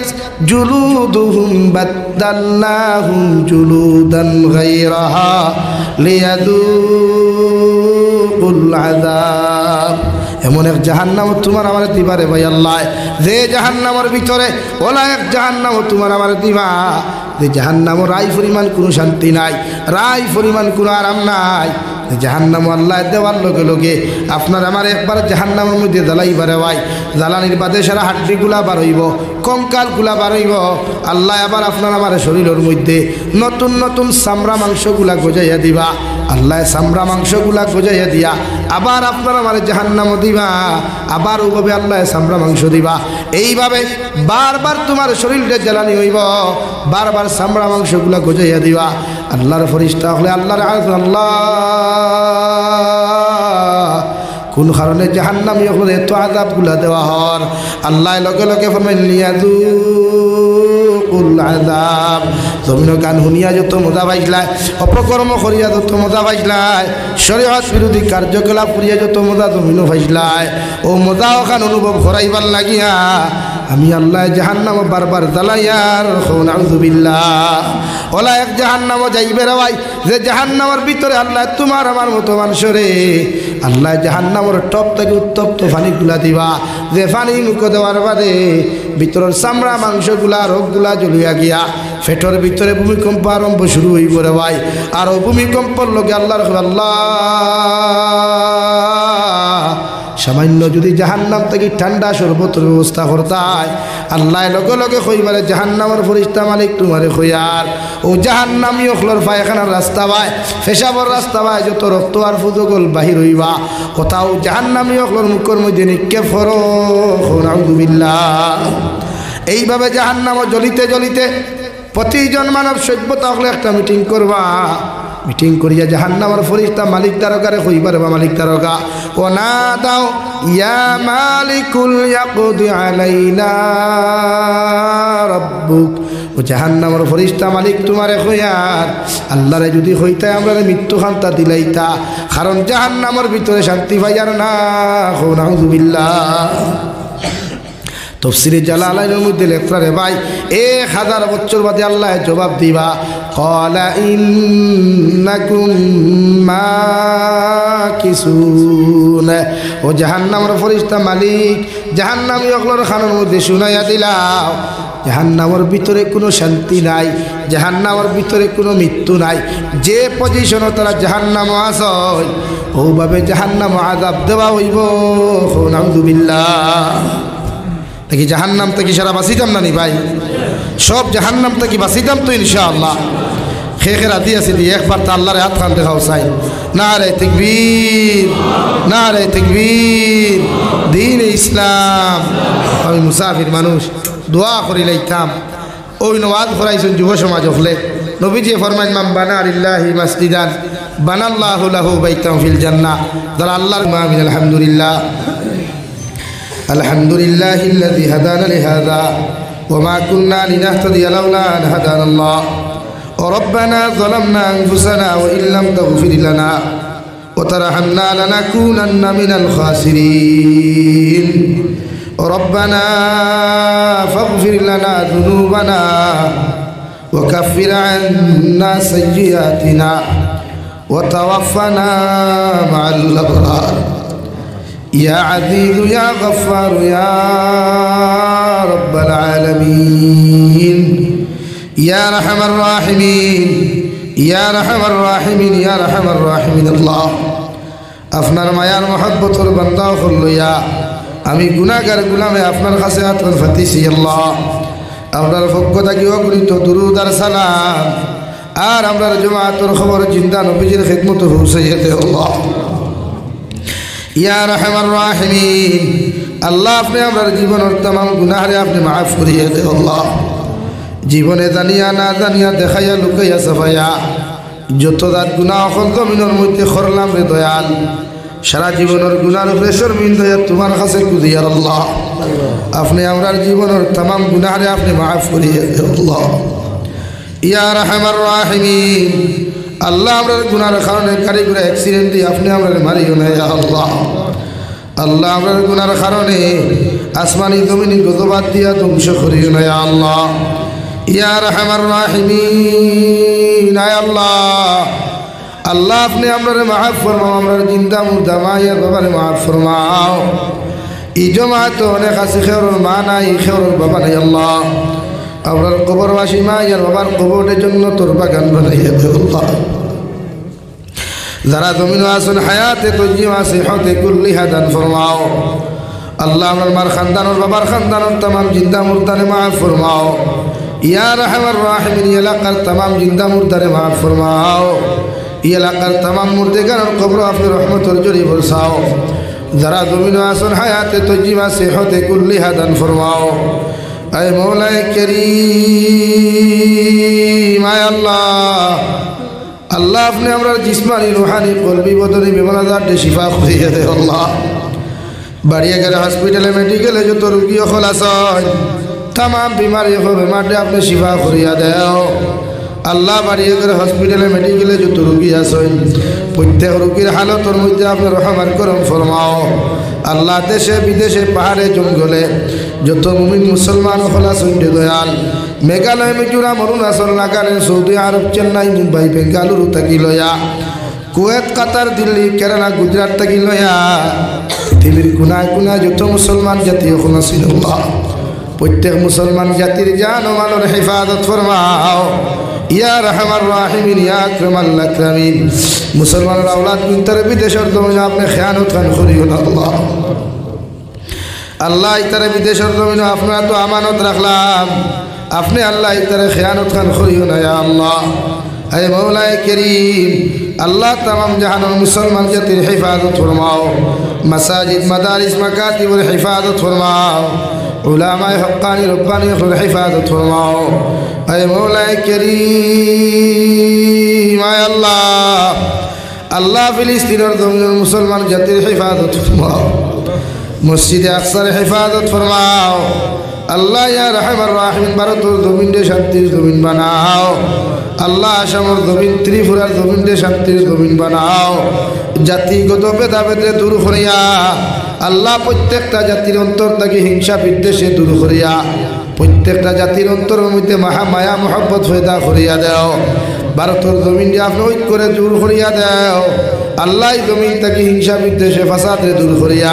জুলুদুহুম বাদদালনাহুম জুলুদান গায়রাহা লিয়াযুকুল আযাব। এমন এক জাহান্নাম তোমার আমার দিবারে ভাই আল্লাহ, যে জাহান্নামের ভিতরে ওলা এক জাহান্নাম তোমার আমার দিবা, যে জাহান্নামের রায় পরিমাণ কোনো শান্তি নাই, রায় পরিমাণ কোনো আরাম নাই। জাহান্নাম আল্লাহ দেওয়ার লগে লগে আপনার আমার একবার জাহান্নামের মধ্যে জ্বালাইবারে ভাই, জ্বালানির বাদে সারা হাড্ডিগুলা বার হইব, কঙ্কালগুলা বার হইব। আল্লাহ আবার আপনার আমার শরীরের মধ্যে নতুন নতুন চামড়া মাংসগুলা গজাইয়া দিবা, আল্লাহ চামড়া মাংসগুলা গজাইয়া দিয়া আবার আপনার আমার জাহান্নামও দিবা, আবার ওভাবে আল্লাহ চামড়া মাংস দিবা। এইভাবে বারবার তোমার শরীরটা জ্বালানি হইব, বারবার চামড়া মাংসগুলা গজাইয়া দিবা। আল্লাহর ফরিস্তা হলে আল্লাহর আল্লাহ কোন কারণে জাহান্নামী হলে এত আযাবগুলা দেওয়া হর, আল্লাহ লগে লগে ফরমাইল লিয়াযুকুল আযাব। জমিন গান শুনিয়া যত মজা পাইছিলাই, অপকর্ম করিয়া যত মজা পাইছিলাই, শরীয়ত বিরোধী কার্যকলাপ করিয়া যত মজা জমিনও পাইছিলাই, ও মজা ওখান অনুভব করাইবার লাগিয়া আমি আল্লাহ জাহান্নাম বারবার জ্বালাইয়ার নাউযুবিল্লাহ। ওলা এক জাহান্নামও যাইবে রে ভাই, যে জাহান্নামের ভিতরে আল্লাহ তোমার আমার মতো মানুষরে আল্লাহ জাহান্নামের টপ থেকে উত্তপ্ত পানিগুলা দিবা, যে পানি মুখ দেওয়ার বাদে ভিতরের চামড়া মাংসগুলা রোগগুলা জ্বলিয়া গিয়া পেটের ভিতরে ভূমিকম্প আরম্ভ শুরু হইব রে ভাই। আর ও ভূমিকম্পর লগে আল্লাহর আল্লাহ সামান্য যদি জাহান্নাম থেকে ঠান্ডা শরবতের ব্যবস্থা করতায় আল্লাহ লগে লগে কইবারে জাহান্নামের ফেরেশতা মালিক তোমারে কইয়ার ও জাহান্নামী ওখলর পায়খানার রাস্তা বাই পেশাবর রাস্তা বাই যত রক্ত আর ফুদগল বাহির হইবা কোথাও জাহান্নামী ওখলর মুখের মধ্যে নিক্ষেপ করো নাউযুবিল্লাহ। এইভাবে জাহান্নামও জ্বলিতে জ্বলিতে প্রতিজন মানব সভ্যতা হলে একটা মিটিং করবা, মিটিং করিয়া জাহান্নামের ফেরেশতা মালিক তারকারে কইবার বা মালিক তারকা ও না দাও ইয়া মালিকুল ইয়াকদি আলাইনা রাব্বুক, ও জাহান্নামের ফেরেশতা মালিক তোমারে কইয়ার আল্লাহরে যদি হইতা আমরারে মৃত্যু খান্তা দিলাইতা, কারণ জাহান্নামের ভিতরে শান্তি পাইয়ার না। নাউযুবিল্লাহ। তফসিরে জালালাইনের মধ্যে লেখা রে ভাই 1000 বছর বাদে আল্লাহ জবাব দিবা ক্বালা ইন্নাকুম মাকিসুন, ও জাহান্নামের ফেরেশতা মালিক জাহান্নামী ওগুলোর খানের মধ্যে শুনাইয়া দিলাও জাহান্নামের ভিতরে কোনো শান্তি নাই, জাহান্নামের ভিতরে কোনো মৃত্যু নাই, যে পজিশনে তারা জাহান্নামে আছে ওভাবে জাহান্নাম আযাব দেওয়া হইব। নাউযুবিল্লাহ। দেখি জাহান্নাম থেকে সারা বাঁচিতাম না নি ভাই, সব জাহান্নাম থেকে বাঁচিতাম তো ইনশাআল্লাহ। খেখে রাতি আছে দিয়ে একবার তা আল্লাহর হাত খান দেখাও চাই। নারে তাকবীর, নারে তাকবীর, দ্বীন ইসলাম। আমি মুসাফির মানুষ দোয়া করি লাইতাম ওই নওয়াজ করাইছেন যুব সমাজ হলে নবীজি ফরমাইন মান বানা লিল্লাহি মাসজিদান বানাল্লাহু লাহু বাইতান ফিল জান্নাহ। যারা আল্লাহর মামিন আলহামদুলিল্লাহ আলহামদুলিল্লাহিল্লাযী হাদানা লিহাযা ওয়া মা কুন্না লিনাহতাদিয়া লাওলা আন হাদানাল্লাহ রব্বানা যালামনা আনফুসানা ওয়া ইল্লাম তাগফির লানা ওয়া তারহামনা লানাকুনান্না মিনাল খাসিরিন রব্বানা ফাগফির লানা যুনুবানা ওয়া কাফির আন্না সাইয়্যাতিনা ওয়া তাওয়াফানা মা'আল আবরার। يا عزيز يا غفار يا رب العالمين يا رحم الراحمين يا رحم الراحمين يا رحم الراحمين الله আপনার মায়ার মহব্বতের বান্দা হইয়া আমি গুনাহগার গোলামে আপনার কাছে আত্মর ফাতিছি আল্লাহ। আপনার পক্ষ থেকে অগণিত দুরূদ আর সালাম আর আমরার জামাতের খবর জিন্দা নবীজির খিদমতে পৌঁছাইয়া দে আল্লাহ। ইয়া রহমান রাহিমিন আল্লাহ আপনি আমার জীবনের तमाम গুনাহরে আপনি মাফ করিয়ে দে আল্লাহ। জীবনে জানিয়া না জানিয়া দেখাইয়া লুকাইয়া সাফাইয়া যত দাঁত গুনাহ অকল জমিনের মধ্যে করলাম রে দয়াল, সারা জীবনের গুনার উপরে শর্মিন্দা হইয়া তোমার কাছে কুদিয়ার আল্লাহ আপনি আমার জীবনের तमाम গুনাহরে আপনি মাফ করিয়ে দে আল্লাহ। ইয়া রহমান রাহিমিন আল্লাহ আমরা গুনার কারণে কারিগরে অ্যাক্সিডেন্ট দিয়ে আপনি আমরা মারিও না ইয়া আল্লাহ। আল্লাহ আমরা গুনার কারণে আসমানি জমিনি গজবাত দিয়া ধ্বংস করিও না ইয়া আল্লাহ। ইয়া রহমান রাহিমিন আয় আল্লাহ, আল্লাহ আপনি আমরা মাফ ফরমাও, আমরা জিন্দা মুর্দা মায়ের বাবারে মাফ ফরমাও। এই জমাতে অনেক আছে খেওর মা নাই খেওর বাবা নাই আল্লাহ, আপনার কবরবাসী মা ইয়ার বাবার কবরের জন্য তোর বাগান বানাইয়া দে আল্লাহ। যারা জমিন আসুন হায়াতে তজিমা সিহতে কুল্লিহা দান ফরমাও আল্লাহ। আমার মার খানদানোর বাবার খানদানোর तमाम জিন্দা মুর্দারে মাফ ফরমাও। ইয়া রহমান রাহিমিন এলাকার तमाम জিন্দা মুর্দারে মাফ ফরমাও। এই এলাকার तमाम মুর্দেগানের কবর আপনি রহমতের জড়ি বরসাও। যারা জমিন আসুন হায়াতে তজিমা সিহতে কুল্লিহা দান ফরমাও। আয় মৌলায়ে করিম আয় আল্লাহ, আল্লাহ আপনি আমরা জিসমানি রুহানি কলবি বদনি বিমানাজাতে শিফা করিয়ে দে আল্লাহ। বাড়িয়ে গেলে হসপিটালে মেডিকেলে যত রুগী হল আসন तमाम बीमारी हो बेमारे আপনি শিফা করিয়া দেও আল্লাহ। বাড়িয়ে গেলে হসপিটালে মেডিকেলে যত রুগী আসন প্রত্যেক রুগীর হালতের মধ্যে আপনি রহমান করম ফরমাও আল্লাহ। দেশে বিদেশে পাহাড়ে জঙ্গলে যত মুমিন মুসলমান হলা সন্ধ্যে দয়াল, মেঘালয় মিজোরাম অরুণাচল নাগাল্যান্ড সৌদি আরব চেন্নাই মুম্বাই বেঙ্গালুরু থাকি লয়া কুয়েত কাতার দিল্লি কেরালা গুজরাট থাকি লয়া পৃথিবীর কোনায় কোনায় যত মুসলমান জাতি এখন ছিল প্রত্যেক মুসলমান জাতির জান ও মালের হেফাজত ফরমাও ইয়া রহমান রাহিমিন ইয়া আকরামাল আকরামিন। মুসলমানের আওলাদ বিনতরে বিদেশের জমিনে আপনি খেয়ানত খান করিও না আল্লাহ। আল্লাহ ইতারে বিদেশের জমিন আপনারা তো আমানত রাখলাম, আপনি আল্লাহ ইতারে খেয়ানত খান করিও না ইয়া আল্লাহ। হে মৌলায়ে করিম, আল্লাহ তামাম জাহানের মুসলমান জাতির হিফাজত ফরমাও, মাসাজিদ মাদারিস মাকাতিবের হিফাজত ফরমাও, উলামায়ে হক্কানি রব্বানির হিফাজত ফরমাও। হে মৌলায়ে করিম, হে আল্লাহ, আল্লাহ ফিলিস্তিনের জমিনের মুসলমান জাতির হিফাজত ফরমাও, মসজিদে আকসার হিফাজত ফরমাও। আল্লাহ ইয়া রাহমার রাহিম, ভারতের জমিনে শান্তির জমিন বানাও। আল্লাহ আসামের জমিন, ত্রিপুরার জমিনে শান্তির জমিন বানাও। জাতিগত ভেদাভেদে দূর করিয়া আল্লাহ প্রত্যেকটা জাতির অন্তর থেকে হিংসা বিদ্বেষে দূর করিয়া প্রত্যেকটা জাতির অন্তরের মধ্যে মায়া মহব্বত পয়দা করিয়া দাও। ভারতের জমিন আপনি ঐক্য করে দূর করিয়া দাও। আল্লাহ জমিন থেকে হিংসা বিদ্বেষে ফাসাদে দূর করিয়া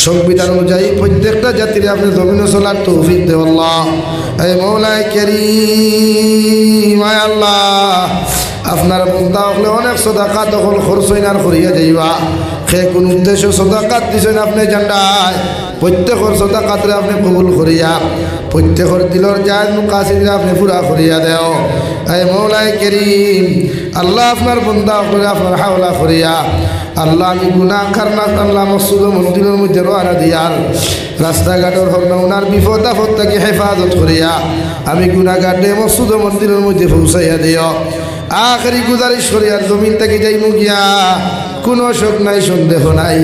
সংবিধান অনুযায়ী প্রত্যেকটা জাতির আপনি জমিনে চলার তৌফিক দেও আল্লাহ। হে মৌলায়ে করিম, হে আল্লাহ, আপনার বন্দা হলে অনেক সদাকাত তখন খরচ হইনার করিয়া যাইবা। সে কোন উদ্দেশ্য সদাকাত দিছেন আপনি জান্নাত, প্রত্যেকের সদাকাতরে আপনি কবুল করিয়া প্রত্যেকের দিলর জায়েজ মুকাসিদরে আপনি পুরা করিয়া দেও। হে মৌলায়ে করিম, আল্লাহ আপনার বন্দা হলে আপনার হাওলা করিয়া আল্লাহ আমি গুনাহগার না, আল্লাহ মসজিদ মন্দিরের মধ্যে রওনা দিয়ার রাস্তাঘাটের হরনাউনার বিপদ আপদ থেকে হেফাজত করিয়া আমি গুনাহগারে মসজিদ মন্দিরের মধ্যে পৌঁছাইয়া দিও। আখেরি গুজারিশ করিয়ার জমিন থেকে যাইমু গিয়া কোনো শোক নাই, সন্দেহ নাই,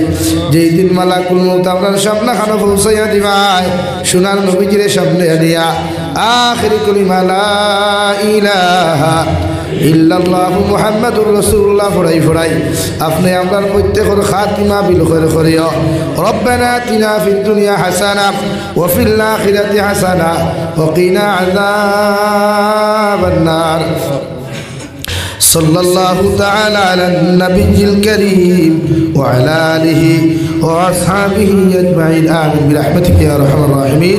যেই দিন মালাকুল মউত আপনার সামনে খানো পৌঁছাইয়া দিবাই, সোনার নবীজিরে সামনে দিয়া আখেরি কালিমা লা ইলাহা ইল্লাল্লাহু মুহাম্মাদুর রাসূলুল্লাহ ফড়াই ফড়াই আপনি আমরার প্রত্যেকের খাতিমা বিল খায়র করিও। রব্বানা আতিনা ফিদ দুনিয়া হাসানা ওয়া ফিল আখিরাতি হাসানা ওয়া কিনা আযাবান নার। সাল্লাল্লাহু তাআলা আলান নবিয়্যিল কারীম ওয়া আলা আলিহি ওয়া আসহাবিহি আজমাইন। আমিন বিরহমাতিকা ইয়া আরহামার রাহিমিন।